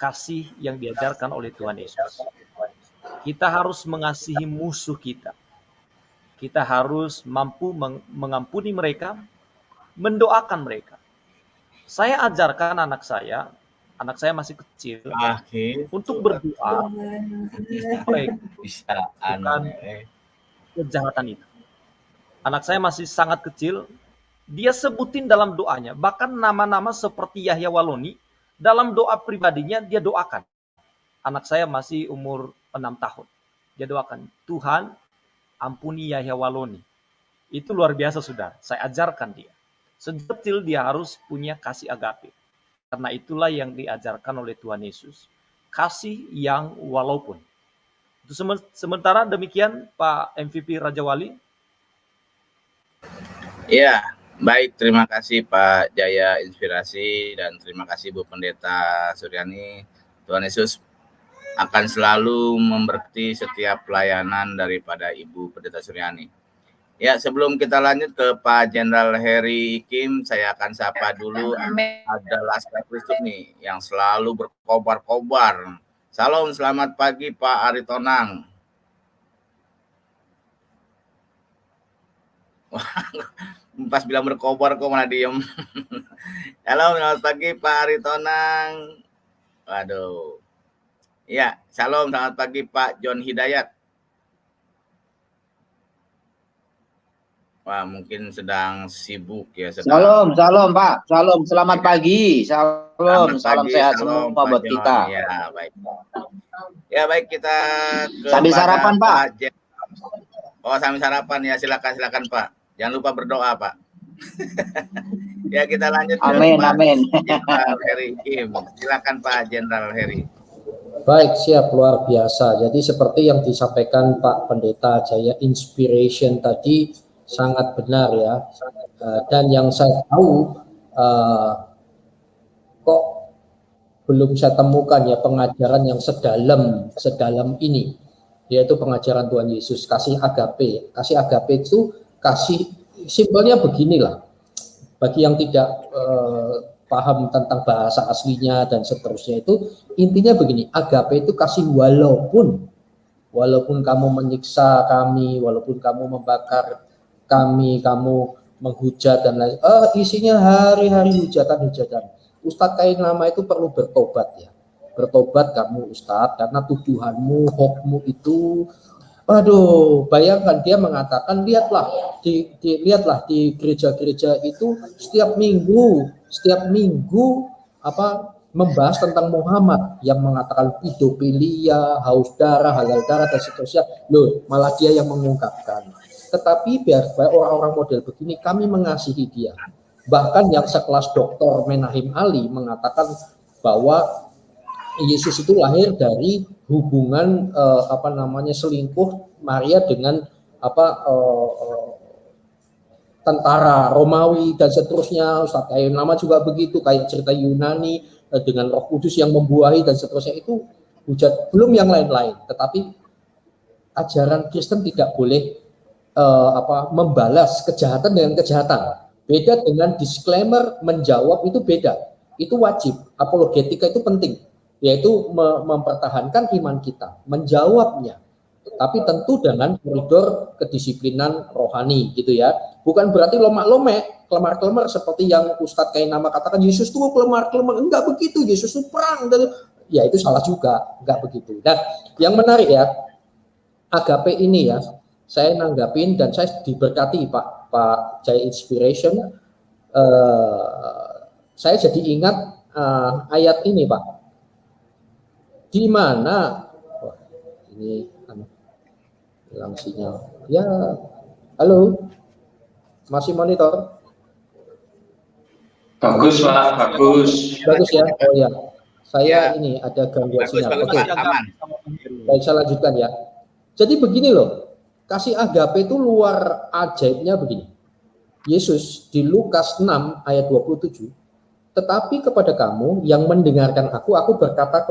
kasih yang diajarkan oleh Tuhan Yesus. Kita harus mengasihi musuh kita. Kita harus mampu mengampuni mereka, mendoakan mereka. Saya ajarkan anak saya masih kecil, untuk berdoa baik bukan kejahatan itu. Anak saya masih sangat kecil, dia sebutin dalam doanya, bahkan nama-nama seperti Yahya Waloni, dalam doa pribadinya dia doakan. Anak saya masih umur 6 tahun. Dia doakan, Tuhan ampuni Yahya Waloni. Itu luar biasa sudah, saya ajarkan dia. Sejak kecil dia harus punya kasih agape. Karena itulah yang diajarkan oleh Tuhan Yesus. Kasih yang walaupun. Itu sementara demikian Pak MVP Raja Wali. Ya, baik. Terima kasih Pak Jaya Inspirasi dan terima kasih Bu Pendeta Suryani. Tuhan Yesus akan selalu memberkati setiap pelayanan daripada Ibu Pendeta Suryani. Ya, sebelum kita lanjut ke Pak Jenderal Heri Kim, saya akan sapa dulu. Ada Laskar Kristus nih yang selalu berkobar-kobar. Salam, selamat pagi Pak Aritonang. Pas bilang berkobar kok malah diem. Halo, selamat pagi Pak Aritonang. Waduh. Ya, salam, selamat pagi Pak John Hidayat. Wah, mungkin sedang sibuk ya. Shalom, shalom Pak. Shalom, selamat pagi. Shalom, salam sehat salam semua Pak buat John. kita. Ya, baik. Ya, baik, kita Sambil sarapan, Pak. Oh, sambil sarapan ya, silakan Pak. Jangan lupa berdoa, Pak. Ya, kita lanjut. Amin, amin. Jenderal Heri Kim. Silakan Pak Jenderal Heri. Baik, siap, luar biasa. Jadi seperti yang disampaikan Pak Pendeta Jaya, inspiration tadi sangat benar ya. Dan yang saya tahu kok belum saya temukan ya pengajaran yang sedalam ini, yaitu pengajaran Tuhan Yesus, kasih agape. Kasih agape itu kasih, simpelnya beginilah. Bagi yang tidak paham tentang bahasa aslinya dan seterusnya, itu intinya begini, agape itu kasih walaupun kamu menyiksa kami, walaupun kamu membakar kami, kamu menghujat dan lain, isinya hari-hari hujatan. Ustadz Kain Lama itu perlu bertobat ya, bertobat kamu Ustadz, karena tuduhanmu, hoaxmu itu, aduh, bayangkan dia mengatakan, lihatlah di gereja-gereja itu setiap minggu membahas tentang Muhammad, yang mengatakan pedofilia, haus darah, halal darah dan seterusnya. Loh, malah dia yang mengungkapkan. Tetapi biar orang-orang model begini, kami mengasihi dia. Bahkan yang sekelas Dr. Menahim Ali mengatakan bahwa Yesus itu lahir dari hubungan selingkuh Maria dengan tentara Romawi dan seterusnya. Ustadz Kain Lama juga begitu, kayak cerita Yunani dengan Roh Kudus yang membuahi dan seterusnya, itu hujat, belum yang lain-lain. Tetapi ajaran Kristen tidak boleh membalas kejahatan dengan kejahatan. Beda dengan disclaimer, menjawab itu beda. Itu wajib. Apologetika itu penting, yaitu mempertahankan iman kita, menjawabnya. Tapi tentu dengan koridor kedisiplinan rohani gitu ya. Bukan berarti lomak-lomek, kelemar-kelemar seperti yang Ustadz Kain Lama katakan, Yesus itu kelemar-kelemar. Enggak begitu, Yesus itu perang. Ya itu salah juga, enggak begitu. Nah, yang menarik ya, agape ini ya, saya nanggapin dan saya diberkati Pak Jaya Inspiration. Saya jadi ingat ayat ini Pak, di mana ini hilang sinyal ya. Halo, masih monitor? Bagus Pak, bagus ya. Oh ya, saya ini ada gangguan sinyal. Oke, baik, saya lanjutkan ya. Jadi begini loh, kasih agape itu luar ajaibnya begini. Yesus di Lukas 6 ayat 27, tetapi kepada kamu yang mendengarkan aku berkata,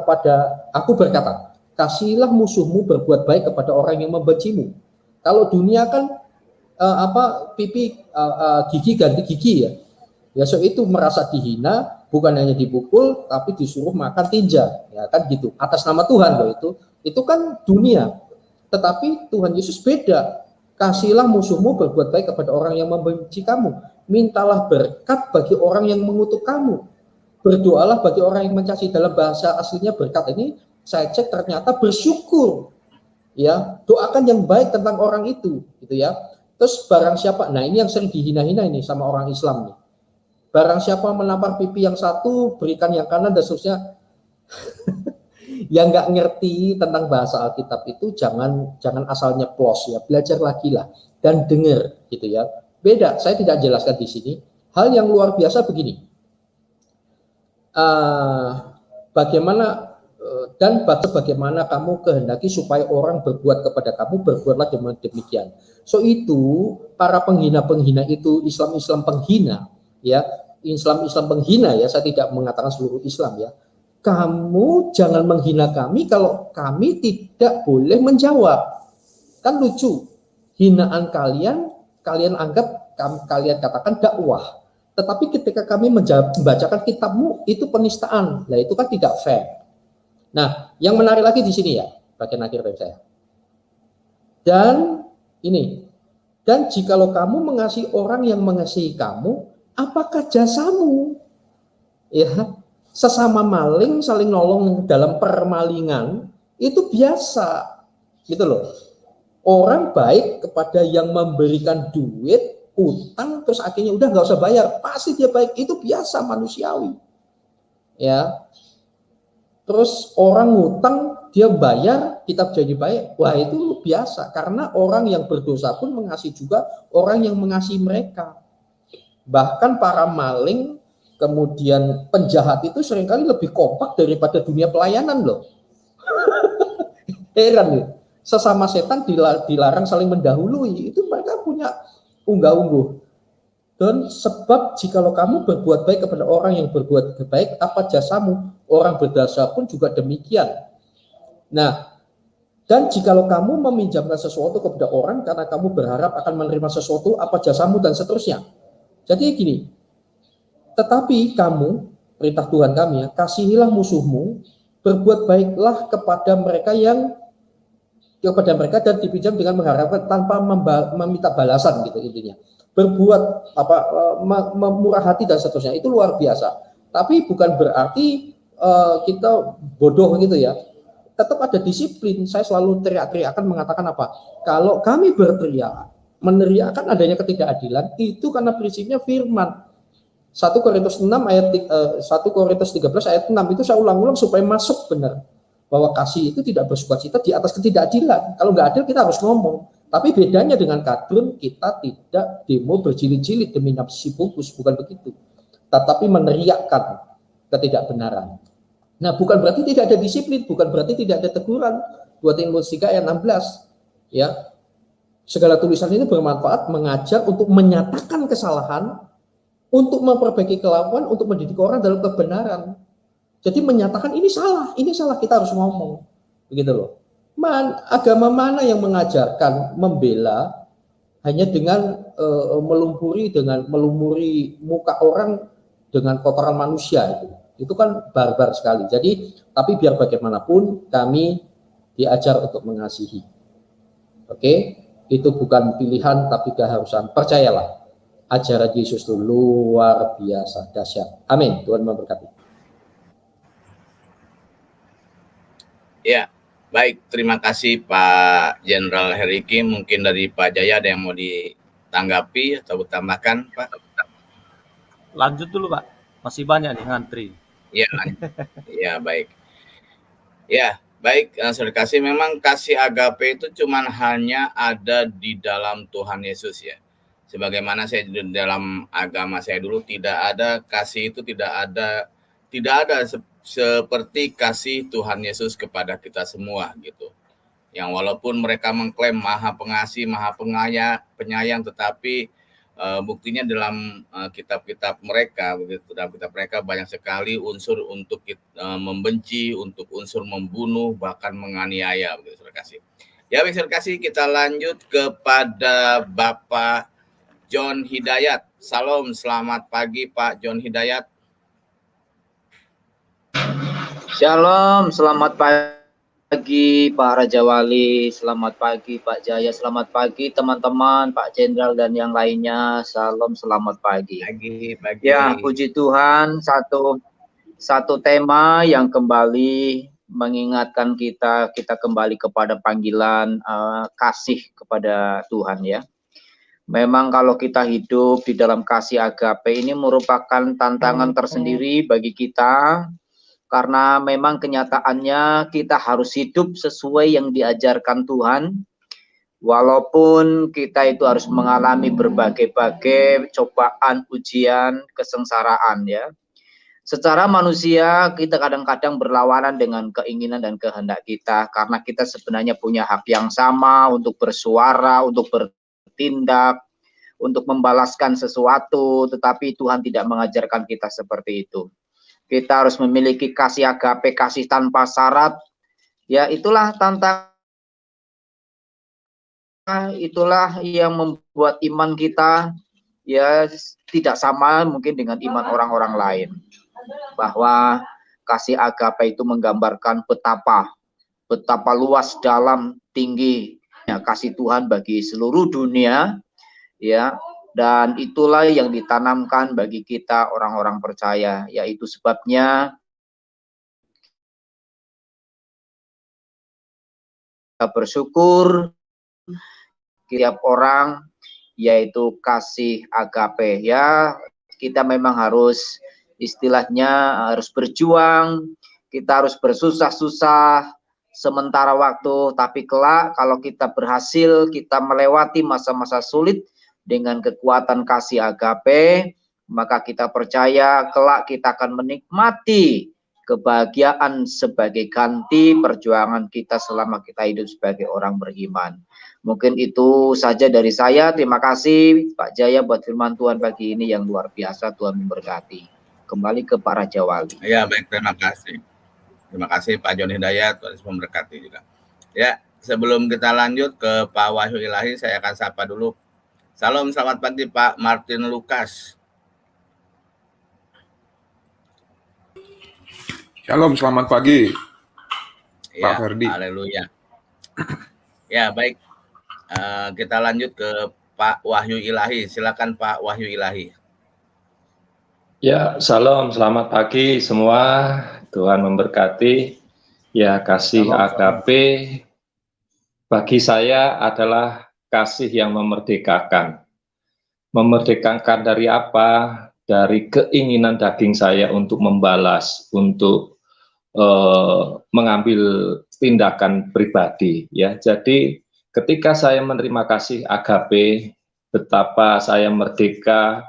kasihilah musuhmu, berbuat baik kepada orang yang membencimu. Kalau dunia kan gigi ganti gigi ya. Ya, so itu merasa dihina, bukan hanya dipukul tapi disuruh makan tinja, ya kan gitu. Atas nama Tuhan loh itu kan dunia. Tetapi Tuhan Yesus beda. Kasihilah musuhmu, berbuat baik kepada orang yang membenci kamu. Mintalah berkat bagi orang yang mengutuk kamu. Berdoalah bagi orang yang mencaci. Dalam bahasa aslinya berkat ini saya cek ternyata bersyukur. Ya, doakan yang baik tentang orang itu, gitu ya. Terus barang siapa, nah ini yang sering dihina-hina ini sama orang Islam nih. Barang siapa menampar pipi yang satu, berikan yang kanan dan seterusnya. Yang nggak ngerti tentang bahasa Alkitab itu jangan asal nyeplos ya, belajar lagi lah dan dengar gitu ya. Beda, saya tidak jelaskan di sini. Hal yang luar biasa begini. Bagaimana kamu kehendaki supaya orang berbuat kepada kamu, berbuatlah demikian. So itu para penghina-penghina itu, Islam penghina ya, Islam penghina ya, saya tidak mengatakan seluruh Islam ya. Kamu jangan menghina kami kalau kami tidak boleh menjawab. Kan lucu. Hinaan kalian anggap, kalian katakan dakwah. Tetapi ketika kami membacakan kitabmu, itu penistaan. Nah, itu kan tidak fair. Nah, yang menarik lagi di sini ya, bagian akhir dari saya. Dan jikalau kamu mengasihi orang yang mengasihi kamu, apakah jasamu? Ya, sesama maling saling nolong dalam permalingan itu biasa gitu loh. Orang baik kepada yang memberikan duit utang terus akhirnya udah nggak usah bayar, pasti dia baik, itu biasa manusiawi. Ya. Terus orang ngutang dia bayar, kita jadi baik, wah itu biasa, karena orang yang berdosa pun mengasihi juga orang yang mengasihi mereka. Bahkan para maling, kemudian penjahat itu seringkali lebih kompak daripada dunia pelayanan loh. Heran nih, sesama setan dilarang saling mendahului, itu mereka punya unggah-ungguh. Dan sebab jikalau kamu berbuat baik kepada orang yang berbuat baik, apa jasamu? Orang berdosa pun juga demikian. Nah, dan jikalau kamu meminjamkan sesuatu kepada orang karena kamu berharap akan menerima sesuatu, apa jasamu, dan seterusnya. Jadi gini, tetapi kamu, perintah Tuhan kami ya, kasihilah musuhmu, berbuat baiklah kepada mereka dan dipinjam dengan mengharapkan tanpa meminta balasan gitu intinya. Berbuat murah hati dan seterusnya, itu luar biasa. Tapi bukan berarti kita bodoh gitu ya. Tetap ada disiplin. Saya selalu teriak-teriakan mengatakan apa? Kalau kami berteriak meneriakkan adanya ketidakadilan, itu karena prinsipnya firman 1 Korintus 6 ayat 1 Korintus 13 ayat 6 itu saya ulang-ulang supaya masuk benar bahwa kasih itu tidak bersukacita di atas ketidakadilan. Kalau nggak adil kita harus ngomong. Tapi bedanya dengan kadrun, kita tidak demo berjilid-jilid demi nafsu bungkus, bukan begitu. Tetapi meneriakkan ketidakbenaran. Nah, bukan berarti tidak ada disiplin, bukan berarti tidak ada teguran. 2 Timotius 3 ayat 16. Ya. Segala tulisan ini bermanfaat mengajar untuk menyatakan kesalahan, untuk memperbaiki kelakuan, untuk mendidik orang dalam kebenaran. Jadi menyatakan ini salah, kita harus ngomong. Begitu loh. Agama mana yang mengajarkan membela hanya dengan melumuri muka orang dengan kotoran manusia itu kan barbar sekali. Jadi tapi biar bagaimanapun kami diajar untuk mengasihi. Oke, itu bukan pilihan tapi keharusan. Percayalah, ajaran Yesus itu luar biasa dahsyat. Amin. Tuhan memberkati. Ya. Baik, terima kasih Pak Jenderal Heriki. Mungkin dari Pak Jaya ada yang mau ditanggapi atau ditambahkan, Pak? Lanjut dulu, Pak. Masih banyak nih ngantri. Ya, baik. Ya, baik, saudara kasih, memang kasih agape itu cuman hanya ada di dalam Tuhan Yesus ya. Sebagaimana saya di dalam agama saya dulu tidak ada kasih itu, tidak ada seperti kasih Tuhan Yesus kepada kita semua gitu. Yang walaupun mereka mengklaim maha pengasih, maha penyayang, tetapi buktinya dalam kitab-kitab mereka, begitu, dalam kitab mereka banyak sekali unsur untuk membenci, untuk unsur membunuh, bahkan menganiaya, begitu saudara kasih. Ya, saudara kasih, kita lanjut kepada Bapak John Hidayat. Salam, selamat pagi Pak John Hidayat. Shalom, selamat pagi Pak Raja Wali, selamat pagi Pak Jaya, selamat pagi teman-teman, Pak Jenderal dan yang lainnya. Shalom, selamat pagi. Pagi. Ya, puji Tuhan, satu tema yang kembali mengingatkan kita kembali kepada panggilan kasih kepada Tuhan ya. Memang kalau kita hidup di dalam kasih agape ini merupakan tantangan tersendiri bagi kita. Karena memang kenyataannya kita harus hidup sesuai yang diajarkan Tuhan. Walaupun kita itu harus mengalami berbagai-bagai cobaan, ujian, kesengsaraan ya. Secara manusia kita kadang-kadang berlawanan dengan keinginan dan kehendak kita. Karena kita sebenarnya punya hak yang sama untuk bersuara, untuk bertindak, untuk membalaskan sesuatu. Tetapi Tuhan tidak mengajarkan kita seperti itu. Kita harus memiliki kasih agape, kasih tanpa syarat. Ya, itulah tantangan, itulah yang membuat iman kita ya tidak sama mungkin dengan iman orang-orang lain. Bahwa kasih agape itu menggambarkan betapa luas, dalam, tinggi ya, kasih Tuhan bagi seluruh dunia ya. Dan itulah yang ditanamkan bagi kita orang-orang percaya, yaitu sebabnya kita bersyukur setiap orang yaitu kasih agape. Ya, kita memang harus istilahnya harus berjuang, kita harus bersusah-susah sementara waktu, tapi kelak kalau kita berhasil, kita melewati masa-masa sulit dengan kekuatan kasih agape, maka kita percaya kelak kita akan menikmati kebahagiaan sebagai ganti perjuangan kita selama kita hidup sebagai orang beriman. Mungkin itu saja dari saya. Terima kasih Pak Jaya buat firman Tuhan pagi ini yang luar biasa. Tuhan memberkati. Kembali ke Pak Raja Wali. Ya, baik, terima kasih. Terima kasih Pak John Hidayat, Tuhan Yesus memberkati juga. Ya, sebelum kita lanjut ke Pak Wahyu Ilahi, saya akan sapa dulu. Salam, selamat pagi Pak Martin Lukas. Shalom, selamat pagi, Ya, Pak Ferdi. haleluya. Ya, baik. Kita lanjut ke Pak Wahyu Ilahi. Silakan Pak Wahyu Ilahi. Ya, salam, selamat pagi semua. Tuhan memberkati. Ya, kasih agape bagi saya adalah kasih yang memerdekakan. Memerdekakan dari apa? Dari keinginan daging saya untuk membalas, untuk mengambil tindakan pribadi. Ya, jadi ketika saya menerima kasih agape, betapa saya merdeka,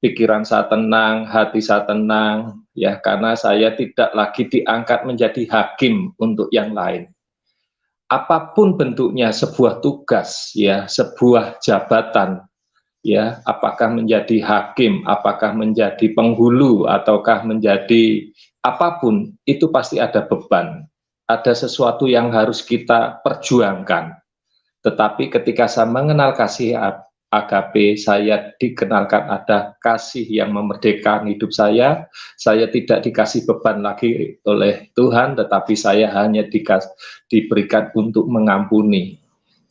pikiran saya tenang, hati saya tenang, ya, karena saya tidak lagi diangkat menjadi hakim untuk yang lain. Apapun bentuknya, sebuah tugas, ya, sebuah jabatan, ya, apakah menjadi hakim, apakah menjadi penghulu, ataukah menjadi apapun, itu pasti ada beban, ada sesuatu yang harus kita perjuangkan. Tetapi ketika saya mengenal kasih agape, saya dikenalkan ada kasih yang memerdekakan hidup saya tidak dikasih beban lagi oleh Tuhan, tetapi saya hanya diberikan untuk mengampuni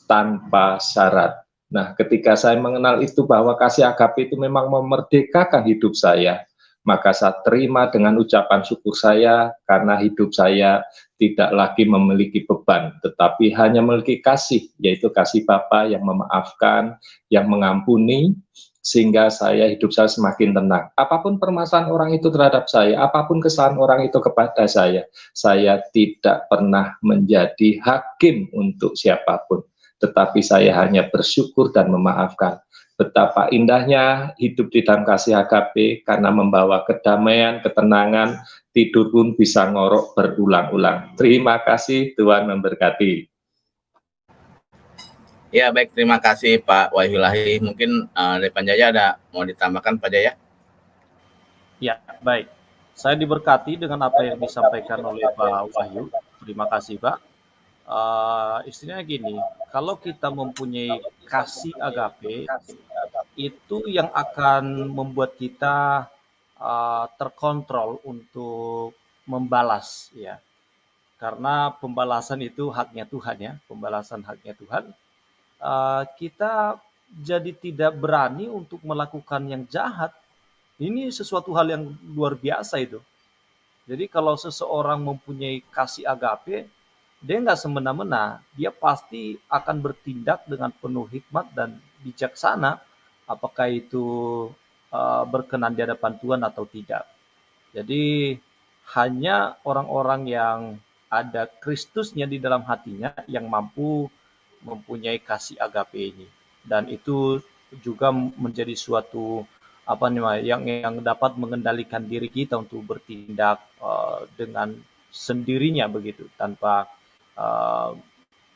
tanpa syarat. Nah, ketika saya mengenal itu bahwa kasih agape itu memang memerdekakan hidup saya, maka saya terima dengan ucapan syukur saya karena hidup saya tidak lagi memiliki beban, tetapi hanya memiliki kasih, yaitu kasih Bapa yang memaafkan, yang mengampuni, sehingga hidup saya semakin tenang. Apapun permasalahan orang itu terhadap saya, apapun kesalahan orang itu kepada saya tidak pernah menjadi hakim untuk siapapun. Tetapi saya hanya bersyukur dan memaafkan. Betapa indahnya hidup di dalam kasih agape karena membawa kedamaian, ketenangan, tidur pun bisa ngorok berulang-ulang. Terima kasih, Tuhan memberkati. Ya, baik, terima kasih Pak Wahyu Ilahi. Mungkin dari Pak Jaya ada mau ditambahkan Pak Jaya? Ya, baik. Saya diberkati dengan apa yang disampaikan oleh Pak Wahyu. Terima kasih Pak. Istilahnya gini, kalau kita mempunyai kasih agape, itu yang akan membuat kita terkontrol untuk membalas, ya. Karena pembalasan itu haknya Tuhan, ya. Pembalasan haknya Tuhan. Kita jadi tidak berani untuk melakukan yang jahat. Ini sesuatu hal yang luar biasa itu. Jadi kalau seseorang mempunyai kasih agape, dia nggak semena-mena, dia pasti akan bertindak dengan penuh hikmat dan bijaksana, apakah itu berkenan di hadapan Tuhan atau tidak. Jadi hanya orang-orang yang ada Kristusnya di dalam hatinya yang mampu mempunyai kasih agape ini, dan itu juga menjadi suatu yang dapat mengendalikan diri kita untuk bertindak dengan sendirinya begitu, tanpa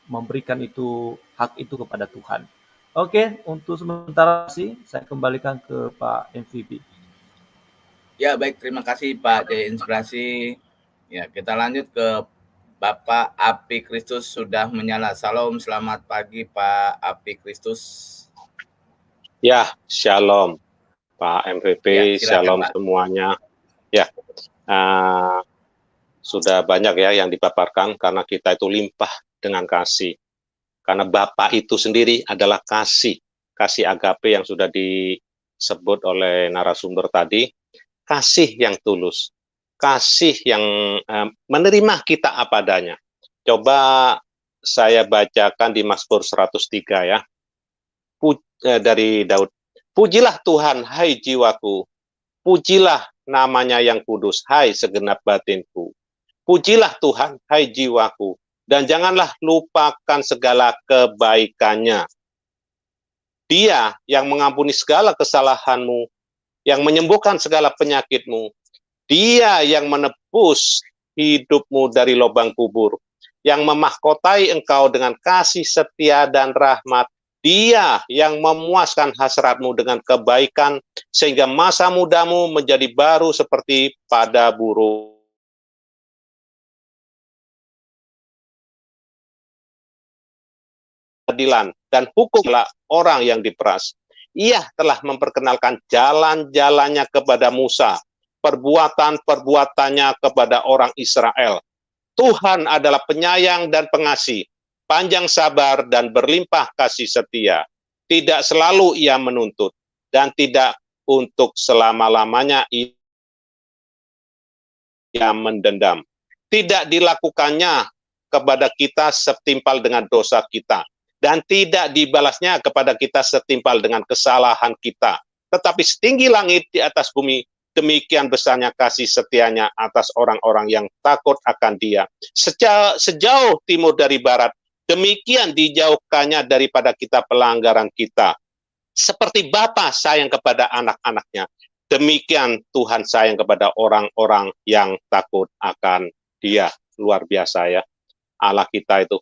memberikan hak itu kepada Tuhan. Oke, untuk sementara sih saya kembalikan ke Pak MVP. Ya, baik, terima kasih Pak Jaya Inspirasi. Ya, kita lanjut ke Bapak Api Kristus sudah menyala. Salam, selamat pagi Pak Api Kristus. Ya, shalom Pak MVP, Ya, silakan, shalom Pak. semuanya. Ya, sudah banyak ya yang dipaparkan karena kita itu limpah dengan kasih. Karena Bapa itu sendiri adalah kasih agape yang sudah disebut oleh narasumber tadi, kasih yang tulus, kasih yang menerima kita apa adanya. Coba saya bacakan di Mazmur 103 ya. dari Daud. Pujilah Tuhan, hai jiwaku. Pujilah namanya yang kudus, hai segenap batinku. Pujilah Tuhan, hai jiwaku. Dan janganlah lupakan segala kebaikannya. Dia yang mengampuni segala kesalahanmu, yang menyembuhkan segala penyakitmu. Dia yang menebus hidupmu dari lubang kubur, yang memahkotai engkau dengan kasih setia dan rahmat. Dia yang memuaskan hasratmu dengan kebaikan, sehingga masa mudamu menjadi baru seperti pada burung. Keadilan dan hukumlah orang yang diperas. Ia telah memperkenalkan jalan-jalannya kepada Musa, perbuatan-perbuatannya kepada orang Israel. Tuhan adalah penyayang dan pengasih, panjang sabar dan berlimpah kasih setia. Tidak selalu ia menuntut, dan tidak untuk selama-lamanya ia mendendam. Tidak dilakukannya kepada kita setimpal dengan dosa kita, dan tidak dibalasnya kepada kita setimpal dengan kesalahan kita. Tetapi setinggi langit di atas bumi, demikian besarnya kasih setianya atas orang-orang yang takut akan Dia. Sejauh timur dari barat, demikian dijauhkannya daripada kita pelanggaran kita. Seperti Bapa sayang kepada anak-anaknya, demikian Tuhan sayang kepada orang-orang yang takut akan Dia. Luar biasa ya, Allah kita itu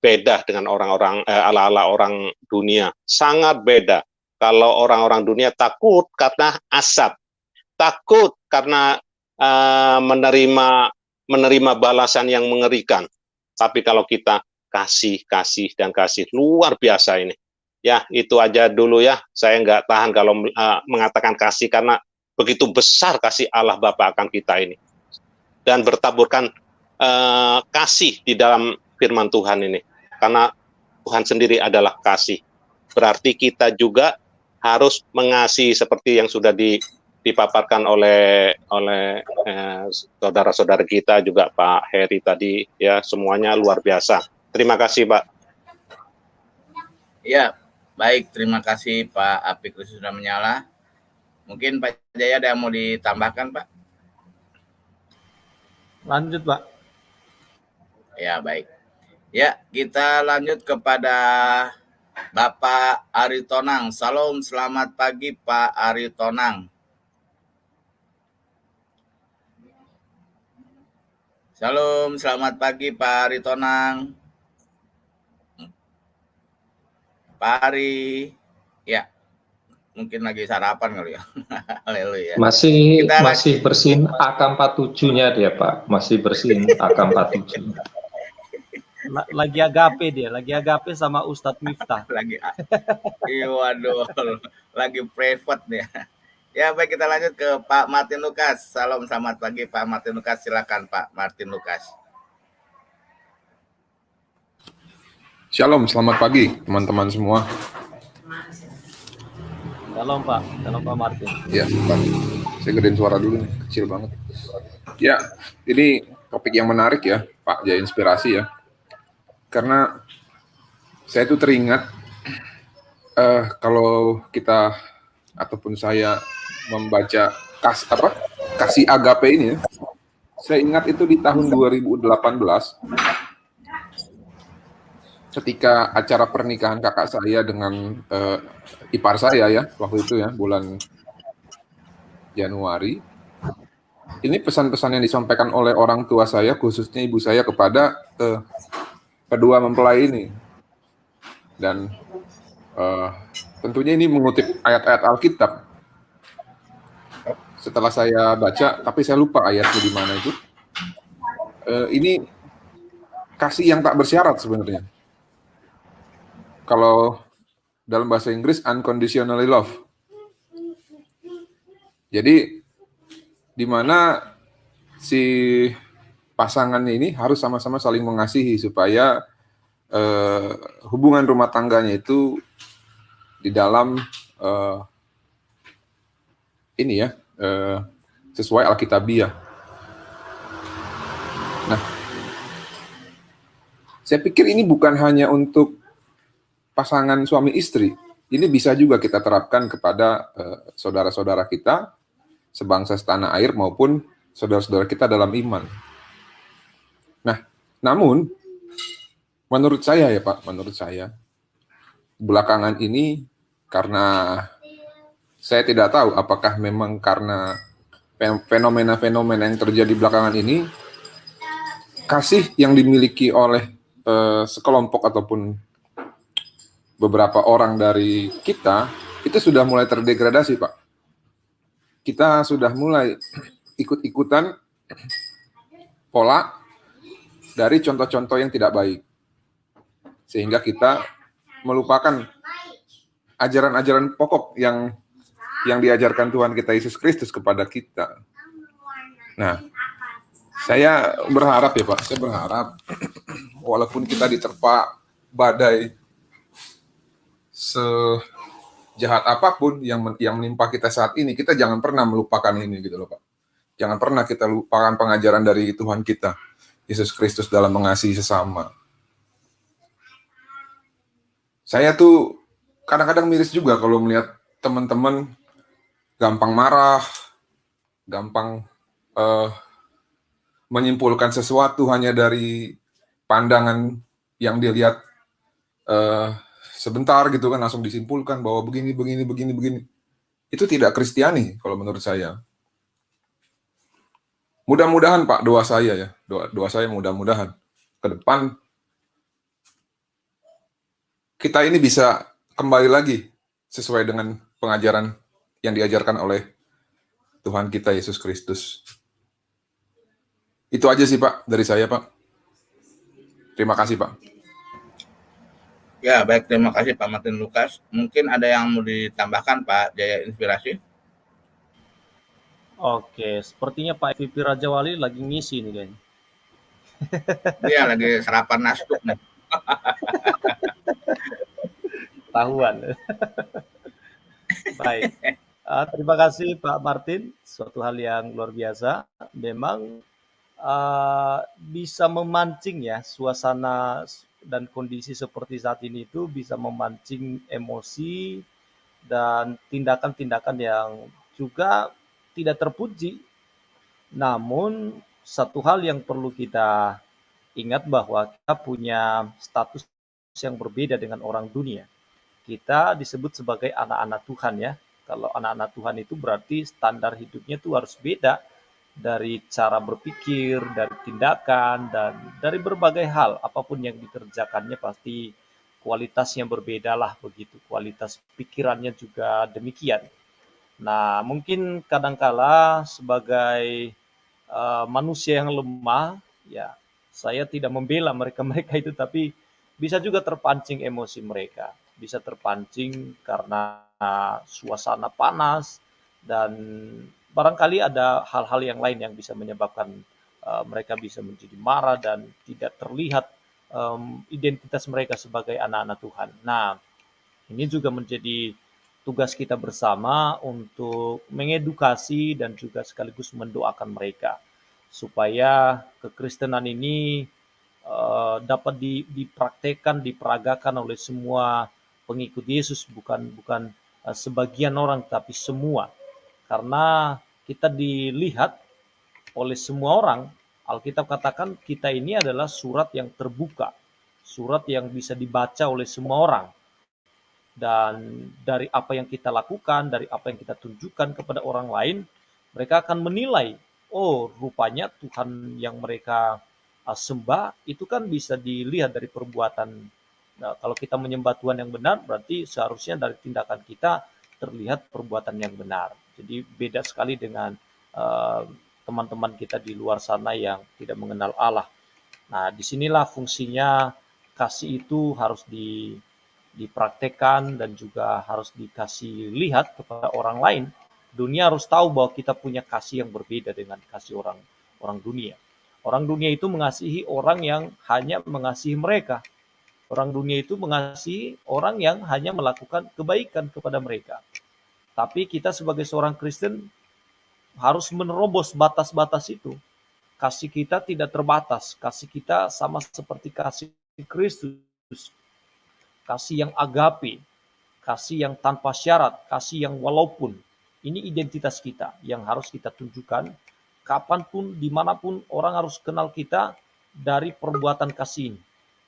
beda dengan orang-orang ala-ala orang dunia, sangat beda. Kalau orang-orang dunia takut karena asap, takut karena menerima balasan yang mengerikan. Tapi kalau kita kasih dan kasih, luar biasa ini. Ya, itu aja dulu ya. Saya nggak tahan kalau mengatakan kasih, karena begitu besar kasih Allah Bapa akan kita ini. Dan bertaburkan kasih di dalam firman Tuhan ini. Karena Tuhan sendiri adalah kasih. Berarti kita juga harus mengasihi seperti yang sudah dipaparkan oleh saudara-saudara kita juga, Pak Heri tadi ya, semuanya luar biasa. Terima kasih, Pak. Ya, baik, terima kasih Pak Apik sudah menyala. Mungkin Pak Jaya ada yang mau ditambahkan, Pak? Lanjut, Pak. Ya, baik. Ya, kita lanjut kepada Bapak Ari Tonang. Salam, selamat pagi Pak Ari Tonang. Salam, selamat pagi Pak Ari Tonang. Pak Ari, ya, mungkin lagi sarapan kali ya. Haleluya. Masih bersihin AK-47-nya dia, Pak. Masih bersihin AK-47. Lagi agape dia, lagi agape sama Ustadz Miftah. Waduh, lagi private dia. Ya, baik, kita lanjut ke Pak Martin Lukas. Salam, selamat pagi Pak Martin Lukas. Silakan Pak Martin Lukas. Shalom, selamat pagi teman-teman semua. Shalom Pak Martin. Ya, Pak. Saya gedein suara dulu nih, kecil banget. Ya, ini topik yang menarik ya, Pak Jaya, inspirasi ya. Karena saya tuh teringat kalau kita ataupun saya membaca kasih agape ini ya, saya ingat itu di tahun 2018 ketika acara pernikahan kakak saya dengan ipar saya ya, waktu itu ya, bulan Januari. Ini pesan-pesan yang disampaikan oleh orang tua saya, khususnya ibu saya, kepada kedua mempelai ini. Dan tentunya ini mengutip ayat-ayat Alkitab. Setelah saya baca, tapi saya lupa ayatnya di mana itu. Ini kasih yang tak bersyarat sebenarnya. Kalau dalam bahasa Inggris, unconditionally love. Jadi, di mana si pasangannya ini harus sama-sama saling mengasihi supaya hubungan rumah tangganya itu di dalam sesuai Alkitabiah. Nah, saya pikir ini bukan hanya untuk pasangan suami istri, ini bisa juga kita terapkan kepada saudara-saudara kita sebangsa setanah air maupun saudara-saudara kita dalam iman. Nah, namun menurut saya ya Pak, menurut saya belakangan ini, karena saya tidak tahu apakah memang karena fenomena-fenomena yang terjadi belakangan ini, kasih yang dimiliki oleh sekelompok ataupun beberapa orang dari kita itu sudah mulai terdegradasi, Pak. Kita sudah mulai ikut-ikutan pola dari contoh-contoh yang tidak baik, sehingga kita melupakan ajaran-ajaran pokok yang diajarkan Tuhan kita Yesus Kristus kepada kita. Nah, saya berharap ya Pak, saya berharap walaupun kita diterpa badai sejahat apapun yang menimpa kita saat ini, kita jangan pernah melupakan ini gitu loh Pak. Jangan pernah kita lupakan pengajaran dari Tuhan kita Yesus Kristus dalam mengasihi sesama. Saya tuh kadang-kadang miris juga kalau melihat teman-teman gampang marah, gampang menyimpulkan sesuatu hanya dari pandangan yang dilihat sebentar gitu kan, langsung disimpulkan bahwa begini. Itu tidak Kristiani kalau menurut saya. Mudah-mudahan Pak, doa saya mudah-mudahan ke depan kita ini bisa kembali lagi sesuai dengan pengajaran yang diajarkan oleh Tuhan kita Yesus Kristus. Itu aja sih Pak dari saya Pak. Terima kasih Pak. Ya, baik, terima kasih Pak Martin Lukas. Mungkin ada yang mau ditambahkan Pak Jaya Inspirasi? Oke, sepertinya Pak MVP Raja Wali lagi ngisi nih kayaknya. Iya, lagi sarapan nasduk nih. Tahuan. Baik. Terima kasih Pak Martin, suatu hal yang luar biasa. Memang bisa memancing ya, suasana dan kondisi seperti saat ini itu bisa memancing emosi dan tindakan-tindakan yang juga tidak terpuji. Namun satu hal yang perlu kita ingat bahwa kita punya status yang berbeda dengan orang dunia. Kita disebut sebagai anak-anak Tuhan ya. Kalau anak-anak Tuhan itu berarti standar hidupnya itu harus beda dari cara berpikir, dari tindakan, dan dari berbagai hal. Apapun yang dikerjakannya pasti kualitasnya berbeda lah begitu. Kualitas pikirannya juga demikian. Nah, mungkin kadangkala sebagai manusia yang lemah, ya saya tidak membela mereka-mereka itu, tapi bisa juga terpancing emosi mereka. Bisa terpancing karena suasana panas, dan barangkali ada hal-hal yang lain yang bisa menyebabkan mereka bisa menjadi marah dan tidak terlihat identitas mereka sebagai anak-anak Tuhan. Nah, ini juga menjadi tugas kita bersama untuk mengedukasi dan juga sekaligus mendoakan mereka supaya kekristenan ini dapat dipraktekkan, diperagakan oleh semua pengikut Yesus, bukan sebagian orang tapi semua. Karena kita dilihat oleh semua orang, Alkitab katakan kita ini adalah surat yang terbuka, surat yang bisa dibaca oleh semua orang. Dan dari apa yang kita lakukan, dari apa yang kita tunjukkan kepada orang lain, mereka akan menilai, oh rupanya Tuhan yang mereka sembah itu kan bisa dilihat dari perbuatan. Nah, kalau kita menyembah Tuhan yang benar, berarti seharusnya dari tindakan kita terlihat perbuatan yang benar. Jadi beda sekali dengan teman-teman kita di luar sana yang tidak mengenal Allah. Nah, disinilah fungsinya kasih itu harus dipraktekkan dan juga harus dikasih lihat kepada orang lain. Dunia harus tahu bahwa kita punya kasih yang berbeda dengan kasih orang dunia. Orang dunia itu mengasihi orang yang hanya mengasihi mereka. Orang dunia itu mengasihi orang yang hanya melakukan kebaikan kepada mereka. Tapi kita sebagai seorang Kristen harus menerobos batas-batas itu. Kasih kita tidak terbatas. Kasih kita sama seperti kasih Kristus. Kasih yang agape. kasih yang tanpa syarat, kasih yang walaupun. Ini identitas kita yang harus kita tunjukkan. Kapanpun, dimanapun orang harus kenal kita dari perbuatan kasih ini.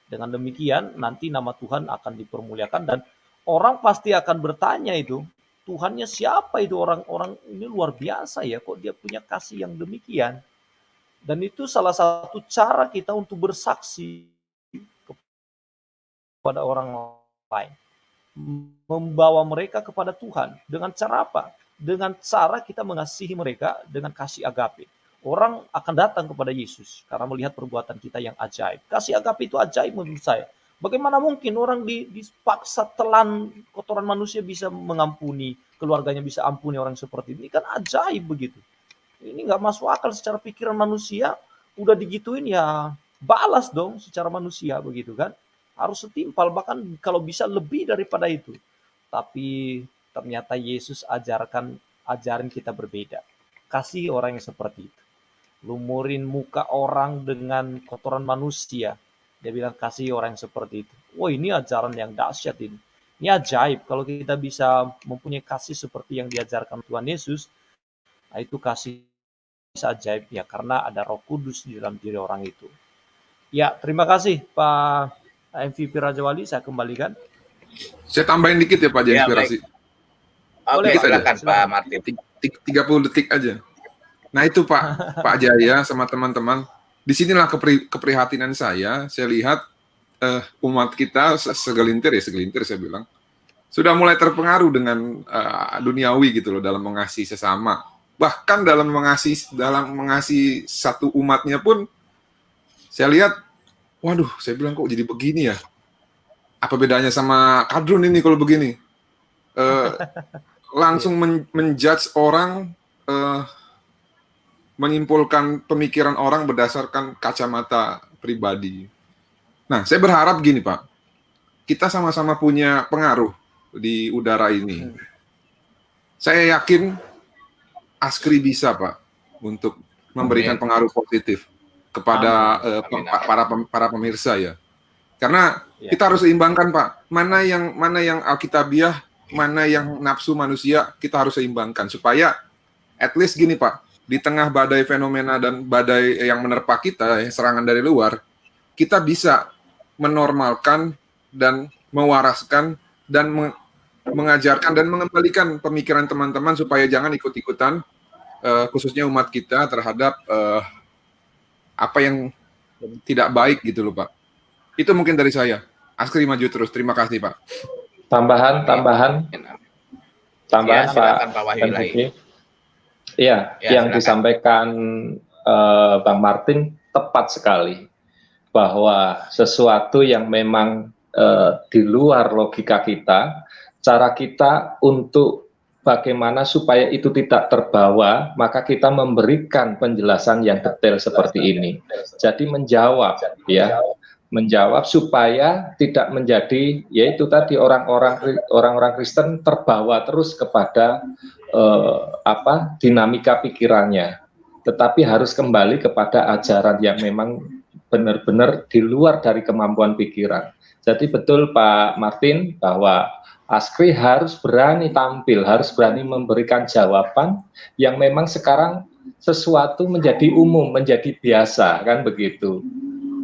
Dengan demikian nanti nama Tuhan akan dipermuliakan dan orang pasti akan bertanya itu, Tuhannya siapa itu, orang-orang ini luar biasa ya, kok dia punya kasih yang demikian. Dan itu salah satu cara kita untuk bersaksi kepada orang lain. Membawa mereka kepada Tuhan. Dengan cara apa? Dengan cara kita mengasihi mereka dengan kasih agape. Orang akan datang kepada Yesus karena melihat perbuatan kita yang ajaib. Kasih agape itu ajaib menurut saya. Bagaimana mungkin orang dipaksa telan kotoran manusia bisa mengampuni, keluarganya bisa ampuni orang seperti ini? Kan ajaib begitu. Ini nggak masuk akal secara pikiran manusia. Udah digituin ya balas dong secara manusia begitu kan. Harus setimpal, bahkan kalau bisa lebih daripada itu. Tapi ternyata Yesus ajarin kita berbeda. Kasih orang yang seperti itu. Lumurin muka orang dengan kotoran manusia. Dia bilang kasih orang yang seperti itu. Wah, ini ajaran yang dahsyat ini. Ini ajaib kalau kita bisa mempunyai kasih seperti yang diajarkan Tuhan Yesus. Nah, itu kasih ajaib ya, karena ada Roh Kudus di dalam diri orang itu. Ya, terima kasih Pak MVP Raja Wali, saya kembalikan. Saya tambahin dikit ya Pak, Ya, inspirasi. Oke, silakan Pak Martin. 30 detik aja. Nah itu Pak Jaya sama teman-teman, disinilah keprihatinan saya lihat umat kita segelintir saya bilang, sudah mulai terpengaruh dengan duniawi gitu loh dalam mengasihi sesama. Bahkan dalam mengasihi satu umatnya pun, saya lihat, waduh, saya bilang kok jadi begini ya? Apa bedanya sama kadrun ini kalau begini? Langsung menjudge orang, menyimpulkan pemikiran orang berdasarkan kacamata pribadi. Nah, saya berharap gini Pak, kita sama-sama punya pengaruh di udara ini. Saya yakin Askri bisa Pak untuk memberikan pengaruh positif kepada para pemirsa ya. Karena kita harus seimbangkan Pak. Mana yang alkitabiah, mana yang nafsu manusia, kita harus seimbangkan supaya at least gini Pak, di tengah badai fenomena dan badai yang menerpa kita, serangan dari luar, kita bisa menormalkan dan mewaraskan dan mengajarkan dan mengembalikan pemikiran teman-teman supaya jangan ikut-ikutan, khususnya umat kita terhadap apa yang tidak baik gitu loh Pak. Itu mungkin dari saya. Askri maju terus. Terima kasih Pak. Tambahan Ya, silakan Pak Wahyu lagi. Iya, yang disampaikan Bang Martin tepat sekali, bahwa sesuatu yang memang di luar logika kita, cara kita untuk bagaimana supaya itu tidak terbawa, maka kita memberikan penjelasan yang detail seperti ini. Jadi menjawab supaya tidak menjadi, yaitu tadi orang-orang Kristen terbawa terus kepada dinamika pikirannya, tetapi harus kembali kepada ajaran yang memang benar-benar di luar dari kemampuan pikiran. Jadi betul Pak Martin bahwa Askri harus berani tampil, harus berani memberikan jawaban yang memang sekarang sesuatu menjadi umum, menjadi biasa, kan begitu.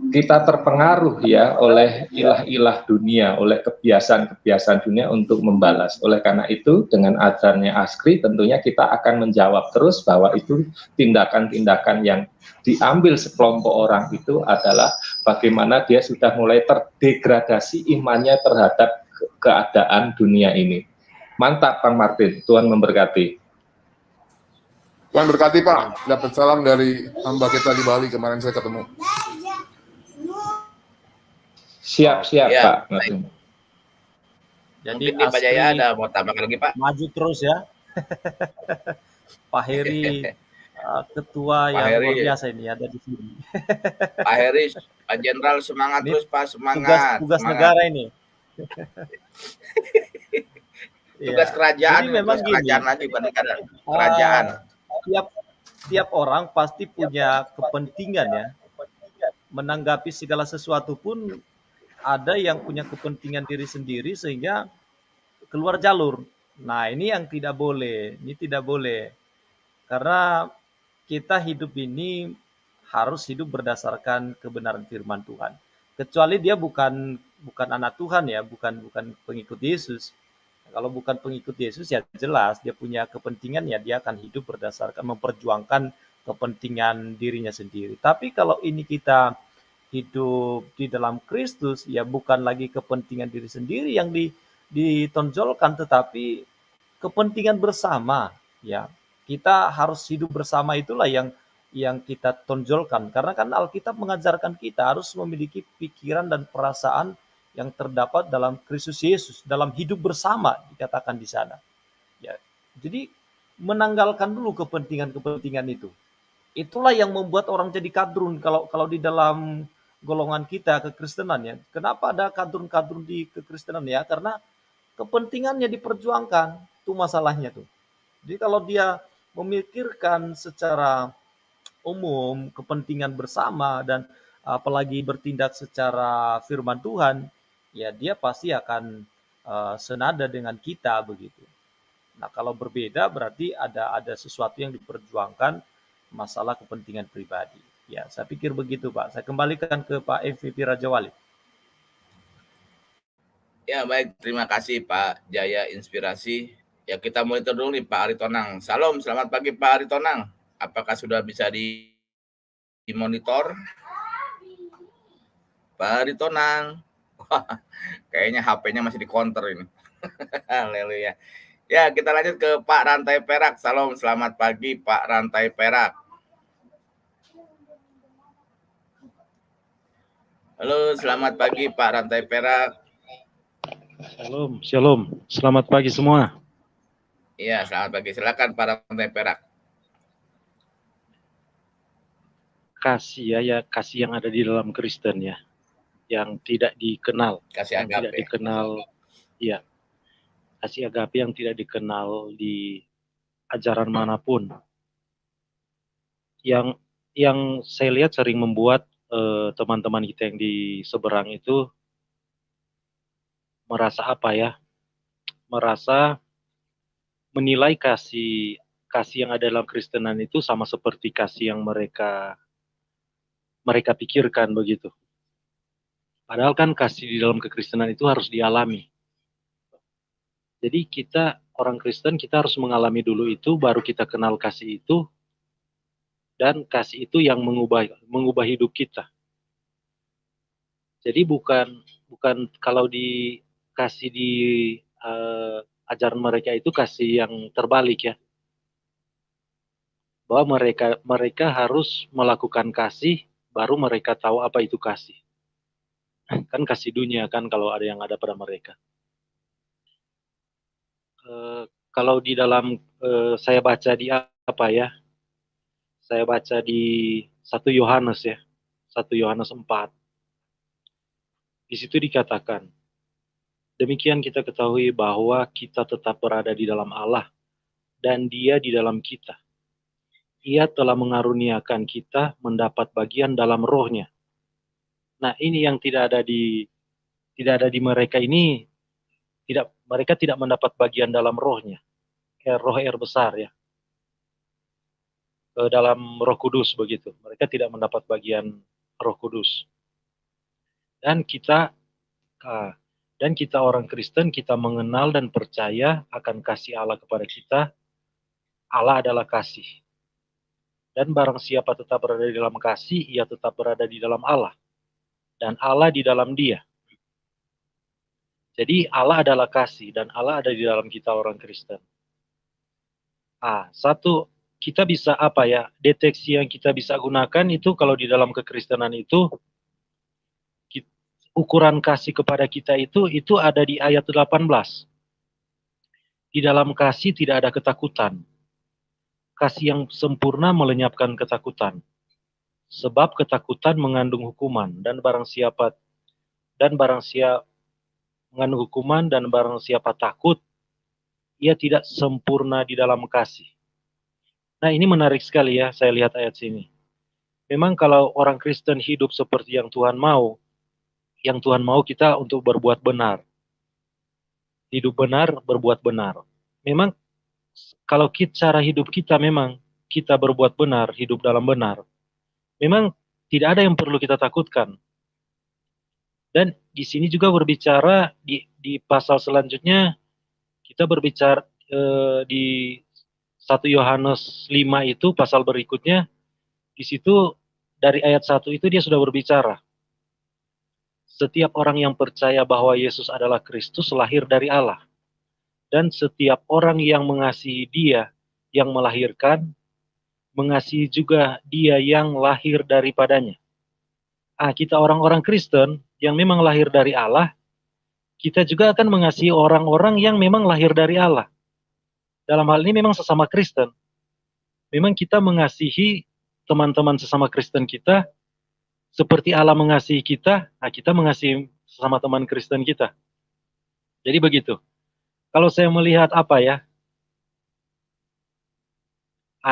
Kita terpengaruh ya oleh ilah-ilah dunia, oleh kebiasaan-kebiasaan dunia untuk membalas. Oleh karena itu, dengan ajarannya Askri, tentunya kita akan menjawab terus bahwa itu tindakan-tindakan yang diambil sekelompok orang itu adalah bagaimana dia sudah mulai terdegradasi imannya terhadap keadaan dunia ini. Mantap, Bang Martin. Tuhan memberkati. Tuhan berkati Pak. Dapat salam dari hamba kita di Bali kemarin saya ketemu. Siap Ya, Pak. baik. Jadi Mungkin Pak Jaya ada mau tambahkan lagi Pak? maju terus ya. Pak Heri ketua Pak yang Heri. luar biasa ini ada di sini. Pak Heri, Pak Jenderal semangat Ini terus Pak, semangat. Tugas semangat. negara ini. Tugas Ya, kerajaan, jadi memang tugas gini, kerajaan lagi bukan negara. Kerajaan. tiap orang pasti punya kepentingan ya. Menanggapi segala sesuatu pun ada yang punya kepentingan diri sendiri, sehingga keluar jalur. Nah, ini yang tidak boleh. Ini tidak boleh. Karena kita hidup ini harus hidup berdasarkan kebenaran firman Tuhan. Kecuali dia bukan anak Tuhan ya, bukan pengikut Yesus. Kalau bukan pengikut Yesus ya jelas dia punya kepentingan ya, dia akan hidup berdasarkan memperjuangkan kepentingan dirinya sendiri. Tapi kalau ini kita hidup di dalam Kristus ya, bukan lagi kepentingan diri sendiri yang ditonjolkan, tetapi kepentingan bersama ya. Kita harus hidup bersama, itulah yang kita tonjolkan. Karena kan Alkitab mengajarkan kita harus memiliki pikiran dan perasaan yang terdapat dalam Kristus Yesus, dalam hidup bersama dikatakan di sana. Ya, jadi menanggalkan dulu kepentingan-kepentingan itu. Itulah yang membuat orang jadi kadrun kalau di dalam golongan kita kekristenan ya. Kenapa ada kadrun-kadrun di kekristenan ya? Karena kepentingannya diperjuangkan, itu masalahnya tuh. Jadi kalau dia memikirkan secara umum kepentingan bersama dan apalagi bertindak secara firman Tuhan, ya dia pasti akan senada dengan kita begitu. Nah, kalau berbeda berarti ada sesuatu yang diperjuangkan, masalah kepentingan pribadi. Ya, saya pikir begitu, Pak. Saya kembalikan ke Pak MVP Raja Wali. Ya, baik. Terima kasih Pak Jaya Inspirasi. Ya, kita monitor dulu nih Pak Aritonang. Salam, selamat pagi Pak Aritonang. Apakah sudah bisa dimonitor? Pak Aritonang. Kayaknya HP-nya masih di counter ini. Haleluya. Ya, kita lanjut ke Pak Rantai Perak. Salam, selamat pagi Pak Rantai Perak. Halo, selamat pagi Pak Rantai Perak. Shalom. Selamat pagi semua. Iya, selamat pagi. Silakan Pak Rantai Perak. Kasih ya, kasih yang ada di dalam Kristen ya, yang tidak dikenal, kasih yang tidak dikenal, ya, kasih agape yang tidak dikenal di ajaran manapun. Yang saya lihat sering membuat teman-teman kita yang di seberang itu merasa apa ya? Merasa menilai kasih yang ada dalam Kristenan itu sama seperti kasih yang mereka pikirkan begitu. Padahal kan kasih di dalam kekristenan itu harus dialami. Jadi kita orang Kristen, kita harus mengalami dulu itu, baru kita kenal kasih itu, dan kasih itu yang mengubah hidup kita. Jadi bukan kalau dikasih di ajaran mereka itu kasih yang terbalik ya, bahwa mereka harus melakukan kasih baru mereka tahu apa itu kasih. Kan kasih dunia kan kalau ada yang ada pada mereka. Kalau di dalam saya baca di apa ya? Saya baca di 1 Yohanes ya. 1 Yohanes 4. Di situ dikatakan, demikian kita ketahui bahwa kita tetap berada di dalam Allah dan Dia di dalam kita. Ia telah mengaruniakan kita mendapat bagian dalam rohnya. Nah, ini yang tidak ada di mereka ini, mereka tidak mendapat bagian dalam rohnya. Roh besar ya. Dalam Roh Kudus begitu. Mereka tidak mendapat bagian Roh Kudus. Dan kita orang Kristen, kita mengenal dan percaya akan kasih Allah kepada kita. Allah adalah kasih. Dan barang siapa tetap berada di dalam kasih, ia tetap berada di dalam Allah. Dan Allah di dalam dia. Jadi Allah adalah kasih dan Allah ada di dalam kita orang Kristen. Satu, kita bisa apa ya, deteksi yang kita bisa gunakan itu kalau di dalam kekristenan itu, ukuran kasih kepada kita itu ada di ayat 18. Di dalam kasih tidak ada ketakutan. Kasih yang sempurna melenyapkan ketakutan. Sebab ketakutan mengandung hukuman dan barang siapa mengandung hukuman dan barang siapa takut, ia tidak sempurna di dalam kasih. Nah, ini menarik sekali ya, saya lihat ayat sini. Memang kalau orang Kristen hidup seperti yang Tuhan mau kita untuk berbuat benar. hidup benar, berbuat benar. Memang kalau cara hidup kita memang kita berbuat benar, hidup dalam benar, memang tidak ada yang perlu kita takutkan. Dan di sini juga berbicara di pasal selanjutnya, kita berbicara di 1 Yohanes 5 itu pasal berikutnya, di situ dari ayat 1 itu dia sudah berbicara. Setiap orang yang percaya bahwa Yesus adalah Kristus lahir dari Allah. Dan setiap orang yang mengasihi Dia yang melahirkan, mengasihi juga Dia yang lahir daripadanya. Kita orang-orang Kristen yang memang lahir dari Allah, kita juga akan mengasihi orang-orang yang memang lahir dari Allah. Dalam hal ini memang sesama Kristen. Memang kita mengasihi teman-teman sesama Kristen kita, seperti Allah mengasihi kita, kita mengasihi sesama teman Kristen kita. Jadi begitu. Kalau saya melihat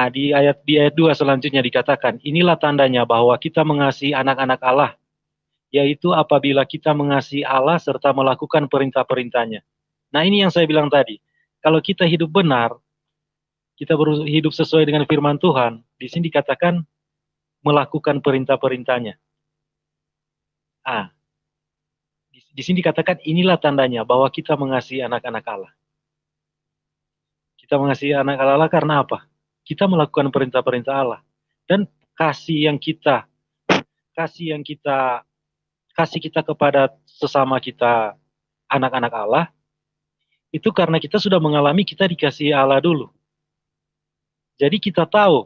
di ayat 2 selanjutnya dikatakan, inilah tandanya bahwa kita mengasihi anak-anak Allah, yaitu apabila kita mengasihi Allah serta melakukan perintah-perintahnya. Nah, ini yang saya bilang tadi. Kalau kita hidup benar, kita hidup sesuai dengan firman Tuhan, di sini dikatakan melakukan perintah-perintahnya. Di sini dikatakan inilah tandanya bahwa kita mengasihi anak-anak Allah. Kita mengasihi anak Allah karena apa? Kita melakukan perintah-perintah Allah. Dan kasih kita kepada sesama kita anak-anak Allah, itu karena kita sudah mengalami kita dikasihi Allah dulu. Jadi kita tahu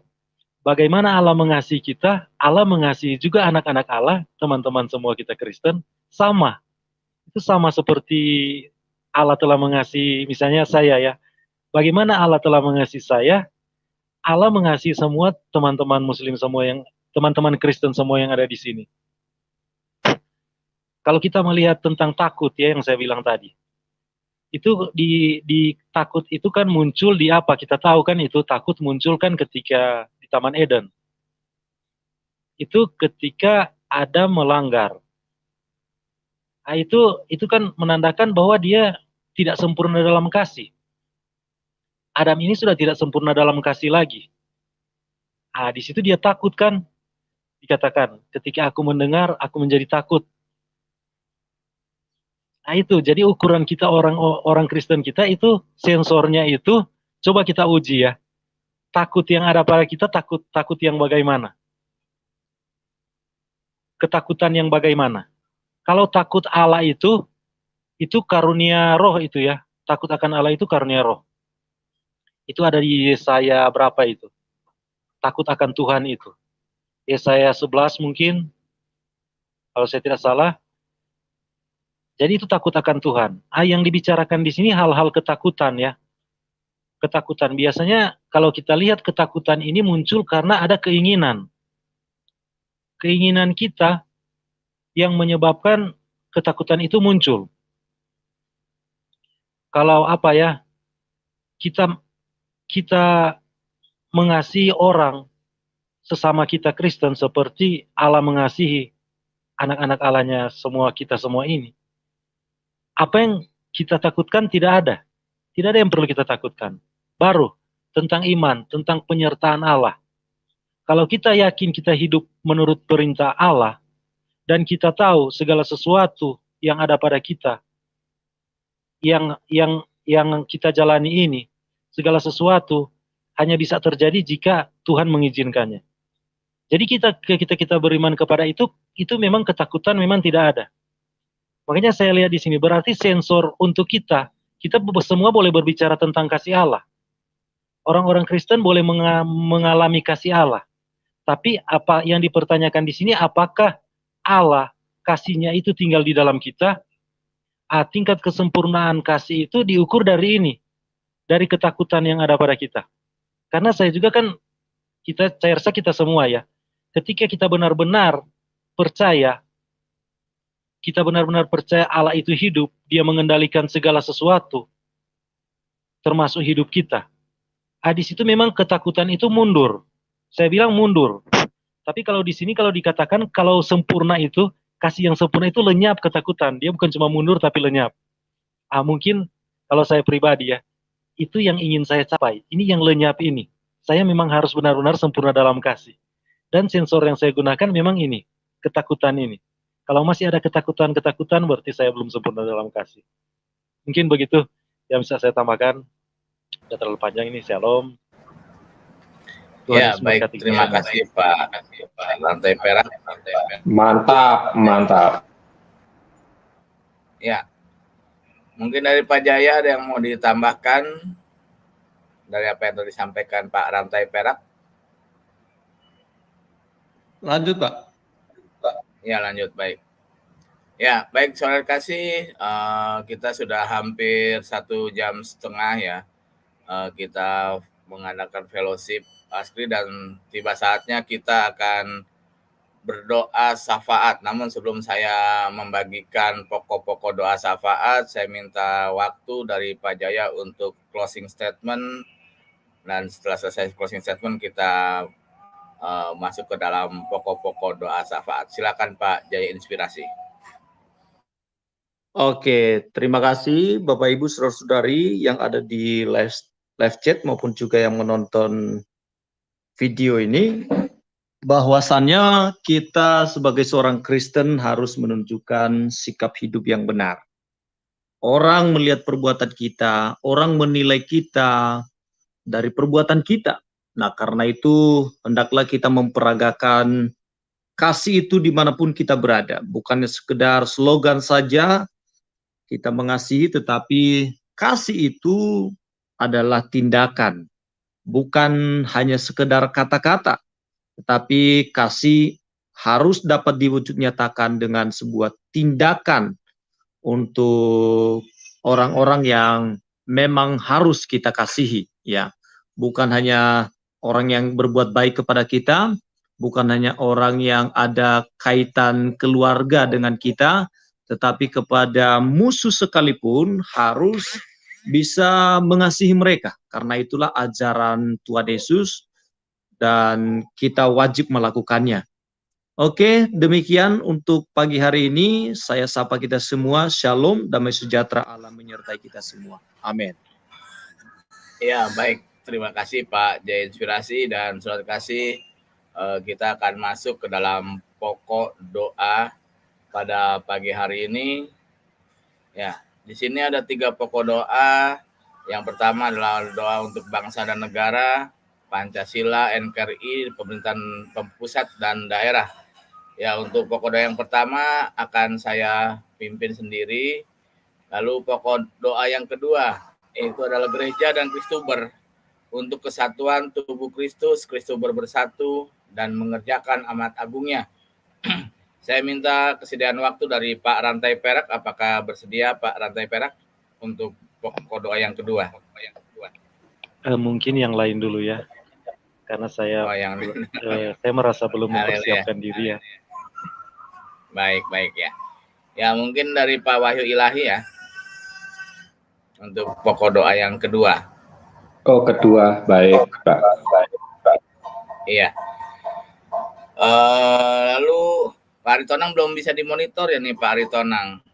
bagaimana Allah mengasihi kita, Allah mengasihi juga anak-anak Allah, teman-teman semua kita Kristen, sama. Itu sama seperti Allah telah mengasihi, misalnya saya ya, bagaimana Allah telah mengasihi saya, Allah mengasihi semua teman-teman Muslim semua teman-teman Kristen semua yang ada di sini. Kalau kita melihat tentang takut ya yang saya bilang tadi, itu di takut itu kan muncul di apa? Kita tahu kan itu takut muncul kan ketika di Taman Eden. Itu ketika Adam melanggar. Itu kan menandakan bahwa dia tidak sempurna dalam kasih. Adam ini sudah tidak sempurna dalam kasih lagi. Di situ dia takut kan? Dikatakan, ketika aku mendengar, aku menjadi takut. Itu, jadi ukuran kita orang Kristen kita itu, sensornya itu, coba kita uji ya. Takut yang ada pada kita, takut yang bagaimana? Ketakutan yang bagaimana? Kalau takut Allah itu karunia roh itu ya. Takut akan Allah itu karunia roh. Itu ada di Yesaya berapa itu? Takut akan Tuhan itu. Yesaya 11 mungkin, kalau saya tidak salah. Jadi itu takut akan Tuhan. Yang dibicarakan di sini hal-hal ketakutan ya. Ketakutan. Biasanya kalau kita lihat ketakutan ini muncul karena ada keinginan. Keinginan kita yang menyebabkan ketakutan itu muncul. Kalau kita mengasihi orang sesama kita Kristen seperti Allah mengasihi anak-anak Allahnya semua kita semua ini. Apa yang kita takutkan tidak ada. Tidak ada yang perlu kita takutkan. Baru tentang iman, tentang penyertaan Allah. Kalau kita yakin kita hidup menurut perintah Allah dan kita tahu segala sesuatu yang ada pada kita yang kita jalani ini, segala sesuatu hanya bisa terjadi jika Tuhan mengizinkannya. Jadi kita beriman kepada itu memang ketakutan memang tidak ada. Makanya saya lihat di sini berarti sensor untuk kita semua boleh berbicara tentang kasih Allah. Orang-orang Kristen boleh mengalami kasih Allah. Tapi apa yang dipertanyakan di sini, apakah Allah kasihnya itu tinggal di dalam kita? Tingkat kesempurnaan kasih itu diukur dari ini, dari ketakutan yang ada pada kita. Karena saya juga kan, saya rasa kita semua ya, ketika kita benar-benar percaya, Allah itu hidup, dia mengendalikan segala sesuatu, termasuk hidup kita. Di situ memang ketakutan itu mundur. Saya bilang mundur. Tapi kalau di sini kalau dikatakan kalau sempurna itu, kasih yang sempurna itu lenyap ketakutan. Dia bukan cuma mundur tapi lenyap. Mungkin Kalau saya pribadi ya, itu yang ingin saya capai. Ini yang lenyap ini. Saya memang harus benar-benar sempurna dalam kasih. Dan sensor yang saya gunakan memang ini, ketakutan ini. Kalau masih ada ketakutan-ketakutan, berarti saya belum sempurna dalam kasih. Mungkin begitu yang bisa saya tambahkan. Sudah terlalu panjang ini, shalom. Tuhan Ya, Yesus baik. memberkati Terima kita. kasih Pak Rantai Perak. Mantap, mantap. Ya, mungkin dari Pak Jaya ada yang mau ditambahkan dari apa yang tadi disampaikan Pak Rantai Perak? Lanjut, Pak. Ya, lanjut, baik. Ya, baik saudara kasih, kita sudah hampir 1,5 jam ya. Kita mengadakan fellowship ASKRI dan tiba saatnya kita akan berdoa syafaat. Namun sebelum saya membagikan pokok-pokok doa syafaat, saya minta waktu dari Pak Jaya untuk closing statement. Dan setelah selesai closing statement, kita masuk ke dalam pokok-pokok doa syafaat. Silakan Pak Jaya Inspirasi. Oke, terima kasih Bapak Ibu saudara-saudari yang ada di live chat maupun juga yang menonton video ini. Bahwasannya kita sebagai seorang Kristen harus menunjukkan sikap hidup yang benar. Orang melihat perbuatan kita, orang menilai kita dari perbuatan kita. Nah, karena itu hendaklah kita memperagakan kasih itu dimanapun kita berada. Bukannya sekedar slogan saja, kita mengasihi, tetapi kasih itu adalah tindakan. Bukan hanya sekedar kata-kata, tetapi kasih harus dapat diwujud nyatakan dengan sebuah tindakan untuk orang-orang yang memang harus kita kasihi, ya. Bukan hanya orang yang berbuat baik kepada kita, bukan hanya orang yang ada kaitan keluarga dengan kita, tetapi kepada musuh sekalipun harus bisa mengasihi mereka. Karena itulah ajaran Tuhan Yesus dan kita wajib melakukannya. Oke, demikian untuk pagi hari ini. Saya sapa kita semua. Shalom, damai sejahtera Allah menyertai kita semua. Amin. Ya, baik. Terima kasih Pak Jaya Inspirasi dan saudara kasih. Kita akan masuk ke dalam pokok doa pada pagi hari ini. Ya, di sini ada 3 pokok doa. Yang pertama adalah doa untuk bangsa dan negara, Pancasila, NKRI, pemerintahan pusat dan daerah. Ya, untuk pokok doa yang pertama akan saya pimpin sendiri. Lalu pokok doa yang kedua itu adalah gereja dan Kristuber untuk kesatuan tubuh Kristus, Kristuber bersatu dan mengerjakan amat agungnya. Saya minta kesediaan waktu dari Pak Rantai Perak. Apakah bersedia Pak Rantai Perak untuk pokok doa yang kedua? Mungkin yang lain dulu ya, karena saya saya merasa belum mempersiapkan diri ya. Baik ya. Ya mungkin dari Pak Wahyu Ilahi ya untuk pokok doa yang kedua. Oh, kedua, baik Pak. Iya. Lalu Pak Aritonang belum bisa dimonitor ya nih Pak Aritonang.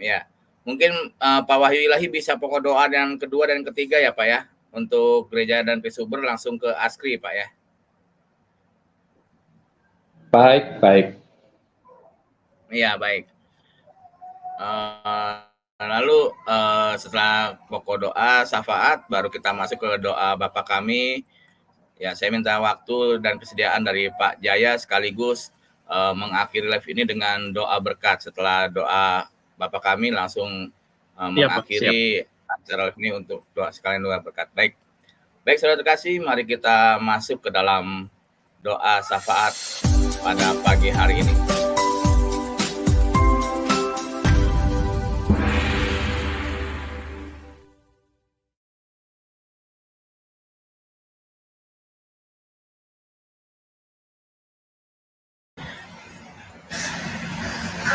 Ya, mungkin Pak Wahyu Ilahi bisa pokok doa yang kedua dan ketiga ya Pak ya. Untuk gereja dan Kristuber langsung ke ASKRI Pak ya. Baik. Iya, baik. Lalu setelah pokok doa syafaat baru kita masuk ke doa Bapa kami. Ya, saya minta waktu dan kesediaan dari Pak Jaya sekaligus mengakhiri live ini dengan doa berkat. Setelah doa Bapa kami langsung mengakhiri acara live ini untuk doa sekalian doa berkat. Baik saudara terkasih, mari kita masuk ke dalam doa syafaat pada pagi hari ini.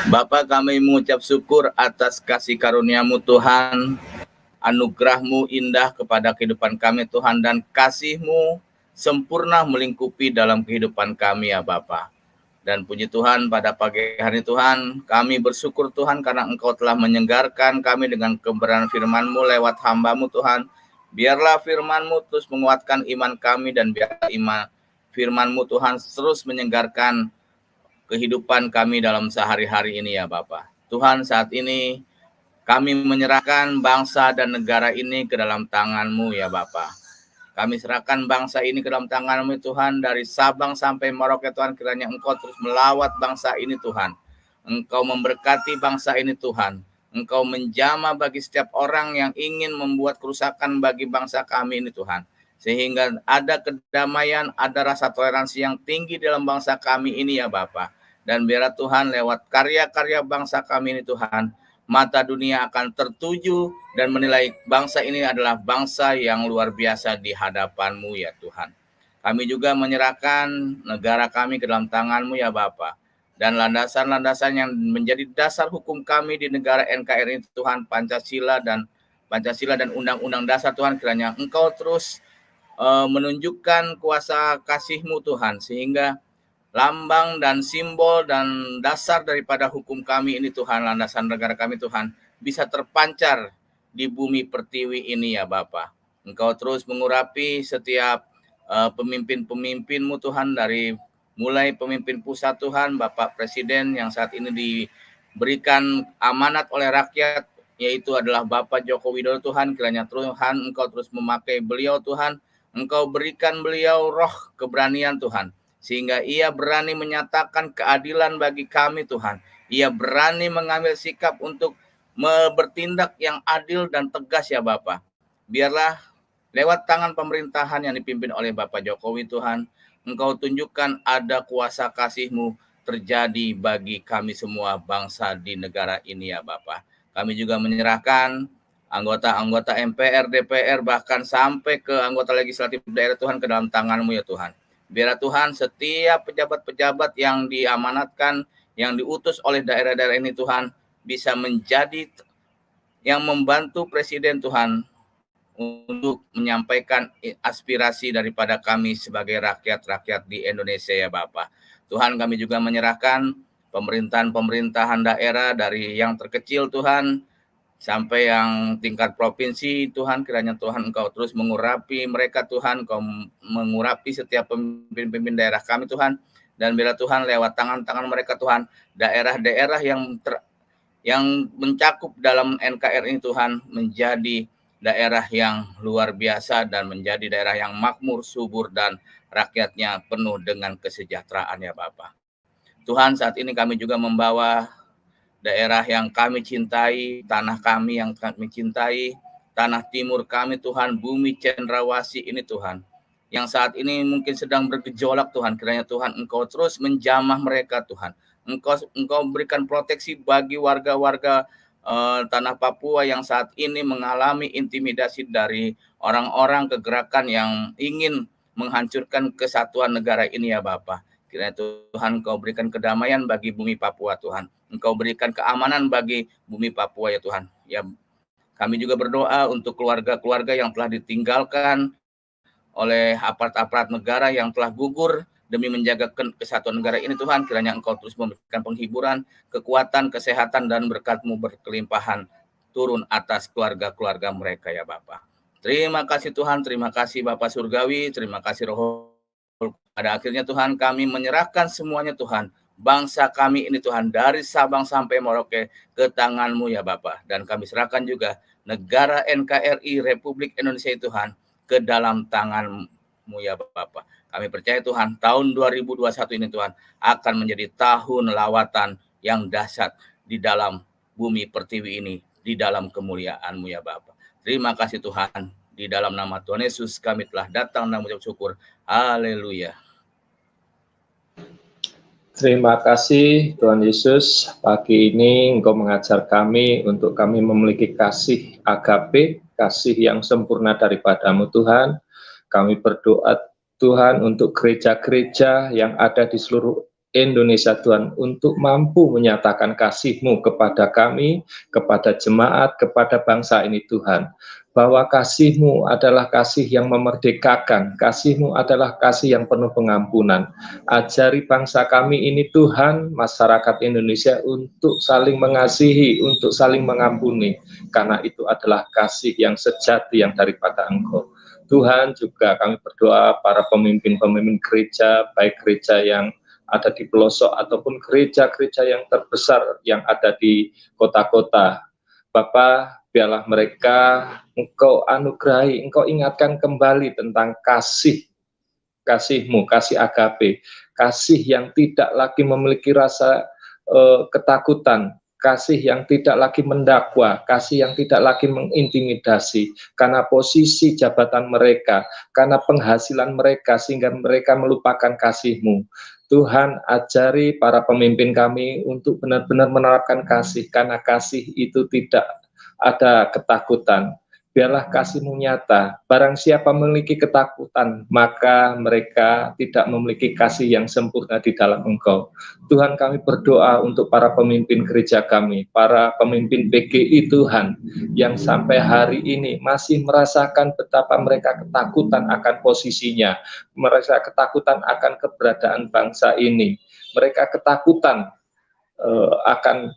Bapa, kami mengucap syukur atas kasih karunia-Mu Tuhan, anugerah-Mu indah kepada kehidupan kami Tuhan, dan kasih-Mu sempurna melingkupi dalam kehidupan kami ya Bapa. Dan puji Tuhan pada pagi hari Tuhan, kami bersyukur Tuhan karena Engkau telah menyegarkan kami dengan kebenaran firman-Mu lewat hamba-Mu Tuhan. Biarlah firman-Mu terus menguatkan iman kami dan biar firman-Mu Tuhan terus menyegarkan kehidupan kami dalam sehari-hari ini ya Bapa. Tuhan, saat ini kami menyerahkan bangsa dan negara ini ke dalam tangan-Mu ya Bapa. Kami serahkan bangsa ini ke dalam tangan-Mu Tuhan, dari Sabang sampai Merauke Tuhan, kiranya Engkau terus melawat bangsa ini Tuhan. Engkau memberkati bangsa ini Tuhan. Engkau menjamah bagi setiap orang yang ingin membuat kerusakan bagi bangsa kami ini Tuhan. Sehingga ada kedamaian, ada rasa toleransi yang tinggi dalam bangsa kami ini ya Bapa. Dan biarlah Tuhan lewat karya-karya bangsa kami ini Tuhan, mata dunia akan tertuju dan menilai bangsa ini adalah bangsa yang luar biasa di hadapan-Mu ya Tuhan. Kami juga menyerahkan negara kami ke dalam tangan-Mu ya Bapa. Dan landasan-landasan yang menjadi dasar hukum kami di negara NKRI Tuhan, Pancasila dan Undang-Undang Dasar Tuhan, kiranya Engkau terus menunjukkan kuasa kasih-Mu Tuhan, sehingga lambang dan simbol dan dasar daripada hukum kami ini Tuhan, landasan negara kami Tuhan, bisa terpancar di bumi pertiwi ini ya Bapa. Engkau terus mengurapi setiap pemimpin-pemimpin-Mu Tuhan, dari mulai pemimpin pusat Tuhan, Bapak Presiden yang saat ini diberikan amanat oleh rakyat, yaitu adalah Bapak Joko Widodo Tuhan, kiranya Tuhan Engkau terus memakai beliau Tuhan, Engkau berikan beliau roh keberanian Tuhan, sehingga ia berani menyatakan keadilan bagi kami Tuhan. Ia berani mengambil sikap untuk bertindak yang adil dan tegas ya Bapa. Biarlah lewat tangan pemerintahan yang dipimpin oleh Bapak Jokowi Tuhan, Engkau tunjukkan ada kuasa kasih-Mu terjadi bagi kami semua bangsa di negara ini ya Bapa. Kami juga menyerahkan anggota-anggota MPR, DPR, bahkan sampai ke anggota legislatif daerah Tuhan ke dalam tangan-Mu ya Tuhan. Biarlah Tuhan setiap pejabat-pejabat yang diamanatkan, yang diutus oleh daerah-daerah ini Tuhan, bisa menjadi yang membantu Presiden Tuhan untuk menyampaikan aspirasi daripada kami sebagai rakyat-rakyat di Indonesia ya Bapak. Tuhan, kami juga menyerahkan pemerintahan daerah dari yang terkecil Tuhan, sampai yang tingkat provinsi Tuhan, kiranya Tuhan Engkau terus mengurapi mereka Tuhan, Engkau mengurapi setiap pemimpin daerah kami Tuhan, dan bila Tuhan lewat tangan-tangan mereka Tuhan, daerah-daerah yang mencakup dalam NKRI ini Tuhan, menjadi daerah yang luar biasa dan menjadi daerah yang makmur, subur, dan rakyatnya penuh dengan kesejahteraan ya Bapak. Tuhan, saat ini kami juga membawa daerah yang kami cintai, tanah kami yang kami cintai, tanah timur kami Tuhan, bumi cendrawasih ini Tuhan, yang saat ini mungkin sedang bergejolak Tuhan, kiranya Tuhan Engkau terus menjamah mereka Tuhan, Engkau berikan proteksi bagi warga-warga tanah Papua yang saat ini mengalami intimidasi dari orang-orang kegerakan yang ingin menghancurkan kesatuan negara ini ya Bapak. Kiranya Tuhan Engkau berikan kedamaian bagi bumi Papua Tuhan. Engkau berikan keamanan bagi bumi Papua ya Tuhan. Ya, kami juga berdoa untuk keluarga-keluarga yang telah ditinggalkan oleh aparat-aparat negara yang telah gugur demi menjaga kesatuan negara ini Tuhan. Kiranya Engkau terus memberikan penghiburan, kekuatan, kesehatan, dan berkat-Mu berkelimpahan turun atas keluarga-keluarga mereka ya Bapak. Terima kasih Tuhan, terima kasih Bapak Surgawi, terima kasih Roh. Pada akhirnya Tuhan, kami menyerahkan semuanya Tuhan, bangsa kami ini Tuhan, dari Sabang sampai Merauke ke tangan-Mu ya Bapa. Dan kami serahkan juga negara NKRI Republik Indonesia Tuhan ke dalam tangan-Mu ya Bapa. Kami percaya Tuhan, tahun 2021 ini Tuhan akan menjadi tahun lawatan yang dahsyat di dalam bumi pertiwi ini, di dalam kemuliaan-Mu ya Bapa. Terima kasih Tuhan, di dalam nama Tuhan Yesus kami telah datang dan mengucap syukur. Haleluya. Terima kasih Tuhan Yesus, pagi ini Engkau mengajar kami untuk kami memiliki kasih agape, kasih yang sempurna daripada-Mu Tuhan. Kami berdoa Tuhan untuk gereja-gereja yang ada di seluruh Indonesia Tuhan, untuk mampu menyatakan kasih-Mu kepada kami, kepada jemaat, kepada bangsa ini Tuhan. bahwa kasih-Mu adalah kasih yang memerdekakan, kasih-Mu adalah kasih yang penuh pengampunan. Ajari bangsa kami ini Tuhan, masyarakat Indonesia, untuk saling mengasihi, untuk saling mengampuni, karena itu adalah kasih yang sejati yang daripada Engkau. Tuhan, juga kami berdoa para pemimpin-pemimpin gereja, baik gereja yang ada di pelosok ataupun gereja-gereja yang terbesar yang ada di kota-kota. Bapa, biarlah mereka Engkau anugerahi, Engkau ingatkan kembali tentang kasih-Mu, kasih agape, kasih yang tidak lagi memiliki rasa ketakutan, kasih yang tidak lagi mendakwa, kasih yang tidak lagi mengintimidasi, karena posisi jabatan mereka, karena penghasilan mereka, sehingga mereka melupakan kasih-Mu. Tuhan, ajari para pemimpin kami untuk benar-benar menerapkan kasih, karena kasih itu tidak ada ketakutan. Biarlah kasih-Mu nyata. Barang siapa memiliki ketakutan, maka mereka tidak memiliki kasih yang sempurna di dalam Engkau. Tuhan, kami berdoa untuk para pemimpin gereja kami, para pemimpin PGI Tuhan, yang sampai hari ini masih merasakan betapa mereka ketakutan akan posisinya, mereka ketakutan akan keberadaan bangsa ini, mereka ketakutan akan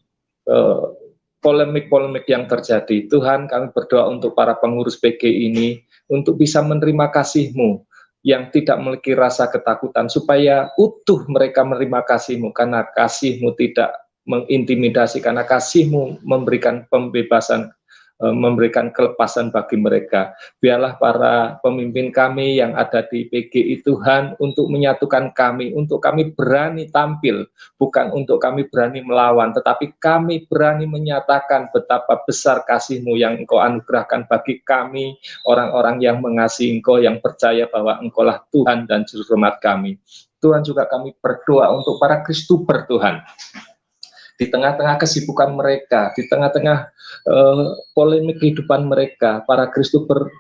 polemik-polemik yang terjadi. Tuhan, kami berdoa untuk para pengurus PGI ini, untuk bisa menerima kasih-Mu yang tidak memiliki rasa ketakutan, supaya utuh mereka menerima kasih-Mu, karena kasih-Mu tidak mengintimidasi, karena kasih-Mu memberikan pembebasan, memberikan kelepasan bagi mereka. Biarlah para pemimpin kami yang ada di PGI Tuhan untuk menyatukan kami, untuk kami berani tampil, bukan untuk kami berani melawan, tetapi kami berani menyatakan betapa besar kasih-Mu yang Engkau anugerahkan bagi kami, orang-orang yang mengasihi Engkau, yang percaya bahwa Engkaulah Tuhan dan Juru Selamat kami. Tuhan, juga kami berdoa untuk para Kristuber Tuhan, di tengah-tengah kesibukan mereka, di tengah-tengah polemik kehidupan mereka, para Kristuber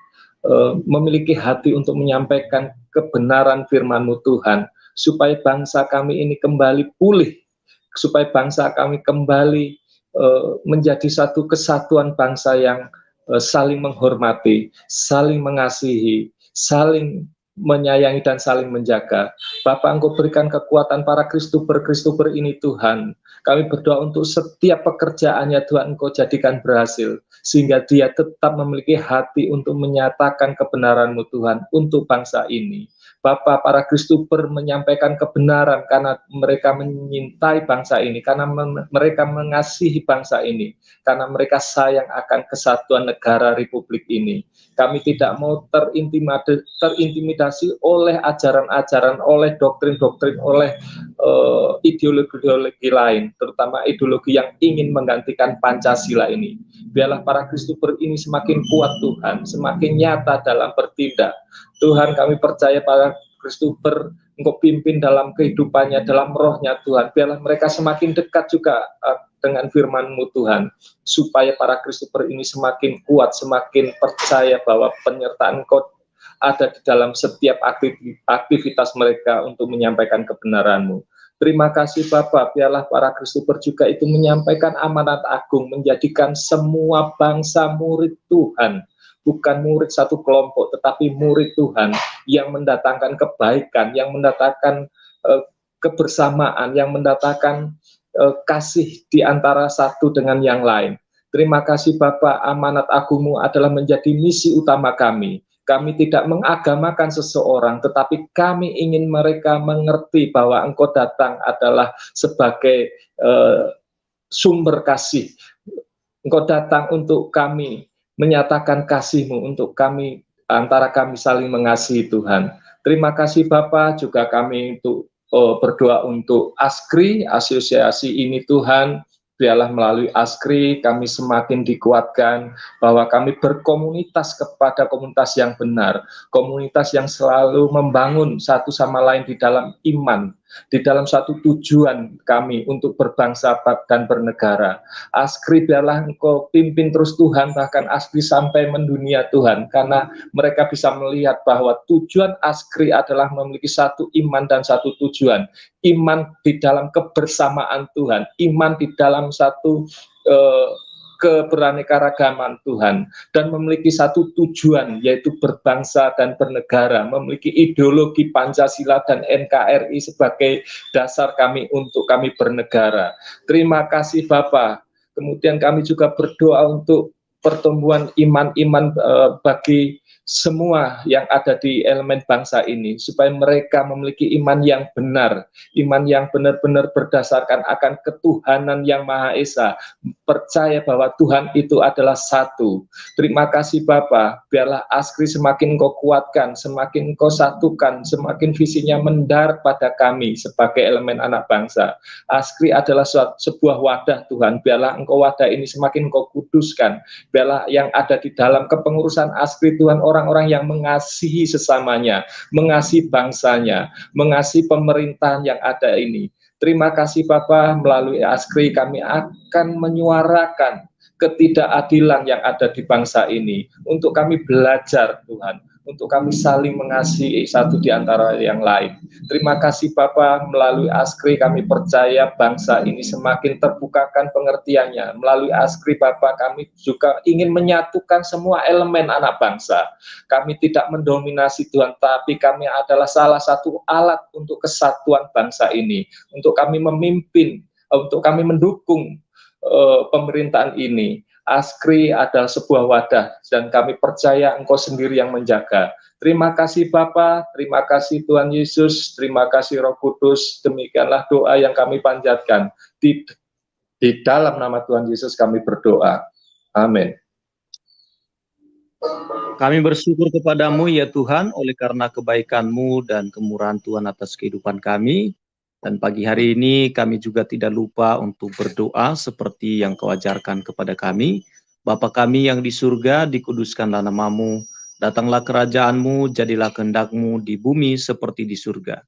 memiliki hati untuk menyampaikan kebenaran firman-Mu Tuhan, supaya bangsa kami ini kembali pulih, supaya bangsa kami kembali menjadi satu kesatuan bangsa yang saling menghormati, saling mengasihi, saling menyayangi dan saling menjaga. Bapak, Engkau berikan kekuatan para Kristuber ini Tuhan. Kami berdoa untuk setiap pekerjaannya Tuhan, Engkau jadikan berhasil, sehingga dia tetap memiliki hati untuk menyatakan kebenaran-Mu Tuhan untuk bangsa ini. Bapak, para Kristuber menyampaikan kebenaran karena mereka menyintai bangsa ini, karena mereka mengasihi bangsa ini, karena mereka sayang akan kesatuan negara Republik ini. Kami tidak mau terintimidasi oleh ajaran-ajaran, oleh doktrin-doktrin, oleh ideologi-ideologi lain, terutama ideologi yang ingin menggantikan Pancasila ini. Biarlah para Kristuber ini semakin kuat Tuhan, semakin nyata dalam bertindak. Tuhan, kami percaya para Kristuber Engkau pimpin dalam kehidupannya, dalam rohnya Tuhan. Biarlah mereka semakin dekat juga dengan firman-Mu Tuhan, supaya para Kristuber ini semakin kuat, semakin percaya bahwa penyertaan Engkau ada di dalam setiap aktivitas mereka untuk menyampaikan kebenaran-Mu. Terima kasih Bapak, biarlah para Kristuber juga itu menyampaikan amanat agung, menjadikan semua bangsa murid Tuhan, bukan murid satu kelompok, tetapi murid Tuhan yang mendatangkan kebaikan, yang mendatangkan kebersamaan, yang mendatangkan kasih di antara satu dengan yang lain. Terima kasih Bapak, amanat agung-Mu adalah menjadi misi utama kami. Kami tidak mengagamakan seseorang, tetapi kami ingin mereka mengerti bahwa Engkau datang adalah sebagai sumber kasih. Engkau datang untuk kami menyatakan kasih-Mu, untuk kami, antara kami saling mengasihi Tuhan. Terima kasih Bapak, juga kami untuk berdoa untuk ASKRI, asosiasi ini Tuhan. Biarlah melalui ASKRI kami semakin dikuatkan bahwa kami berkomunitas kepada komunitas yang benar, komunitas yang selalu membangun satu sama lain di dalam iman, di dalam satu tujuan kami untuk berbangsa dan bernegara. ASKRI biarlah Engkau pimpin terus Tuhan, bahkan ASKRI sampai mendunia Tuhan, karena mereka bisa melihat bahwa tujuan ASKRI adalah memiliki satu iman dan satu tujuan. Iman di dalam kebersamaan Tuhan, iman di dalam satu keberaneka-ragaman Tuhan, dan memiliki satu tujuan, yaitu berbangsa dan bernegara, memiliki ideologi Pancasila dan NKRI sebagai dasar kami untuk kami bernegara. Terima kasih Bapak. Kemudian kami juga berdoa untuk pertumbuhan iman-iman bagi semua yang ada di elemen bangsa ini, supaya mereka memiliki iman yang benar, iman yang benar-benar berdasarkan akan ketuhanan yang Maha Esa, percaya bahwa Tuhan itu adalah satu. Terima kasih Bapa, biarlah ASKRI semakin Engkau kuatkan, semakin Engkau satukan, semakin visinya mendarat pada kami sebagai elemen anak bangsa. ASKRI adalah sebuah wadah Tuhan, biarlah Engkau wadah ini semakin Engkau kuduskan, biarlah yang ada di dalam kepengurusan ASKRI Tuhan, orang-orang yang mengasihi sesamanya, mengasihi bangsanya, mengasihi pemerintahan yang ada ini. Terima kasih Bapak, melalui ASKRI kami akan menyuarakan ketidakadilan yang ada di bangsa ini, untuk kami belajar Tuhan, untuk kami saling mengasihi satu di antara yang lain. Terima kasih Bapak, melalui ASKRI kami percaya bangsa ini semakin terbukakan pengertiannya. Melalui ASKRI Bapak, kami juga ingin menyatukan semua elemen anak bangsa. Kami tidak mendominasi Tuhan, tapi kami adalah salah satu alat untuk kesatuan bangsa ini, untuk kami memimpin, untuk kami mendukung pemerintahan ini. ASKRI adalah sebuah wadah, dan kami percaya Engkau sendiri yang menjaga. Terima kasih Bapa, terima kasih Tuhan Yesus, terima kasih Roh Kudus. Demikianlah doa yang kami panjatkan. Di dalam nama Tuhan Yesus kami berdoa. Amin. Kami bersyukur kepadamu ya Tuhan, oleh karena kebaikan-Mu dan kemurahan Tuhan atas kehidupan kami. Dan pagi hari ini kami juga tidak lupa untuk berdoa seperti yang Kau ajarkan kepada kami. Bapa kami yang di surga, dikuduskanlah nama-Mu, datanglah kerajaan-Mu, jadilah kehendak-Mu di bumi seperti di surga.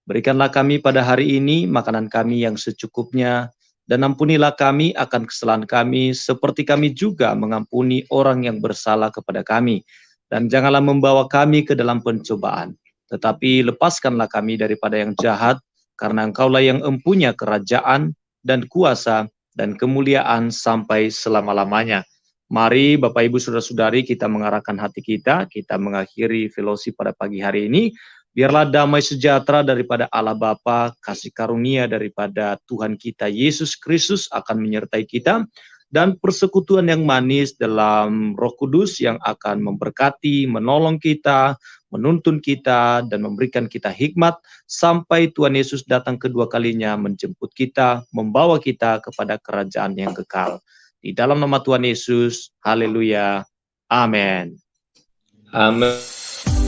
Berikanlah kami pada hari ini makanan kami yang secukupnya, dan ampunilah kami akan kesalahan kami, seperti kami juga mengampuni orang yang bersalah kepada kami. Dan janganlah membawa kami ke dalam pencobaan, tetapi lepaskanlah kami daripada yang jahat, karena Engkaulah yang empunya kerajaan dan kuasa dan kemuliaan sampai selama-lamanya. Mari Bapak Ibu Saudara-saudari, kita mengarahkan hati kita mengakhiri fellowship pada pagi hari ini. Biarlah damai sejahtera daripada Allah Bapa, kasih karunia daripada Tuhan kita Yesus Kristus akan menyertai kita, dan persekutuan yang manis dalam Roh Kudus yang akan memberkati, menolong kita, menuntun kita, dan memberikan kita hikmat sampai Tuhan Yesus datang kedua kalinya menjemput kita, membawa kita kepada kerajaan yang kekal. Di dalam nama Tuhan Yesus, haleluya, amin. Amin.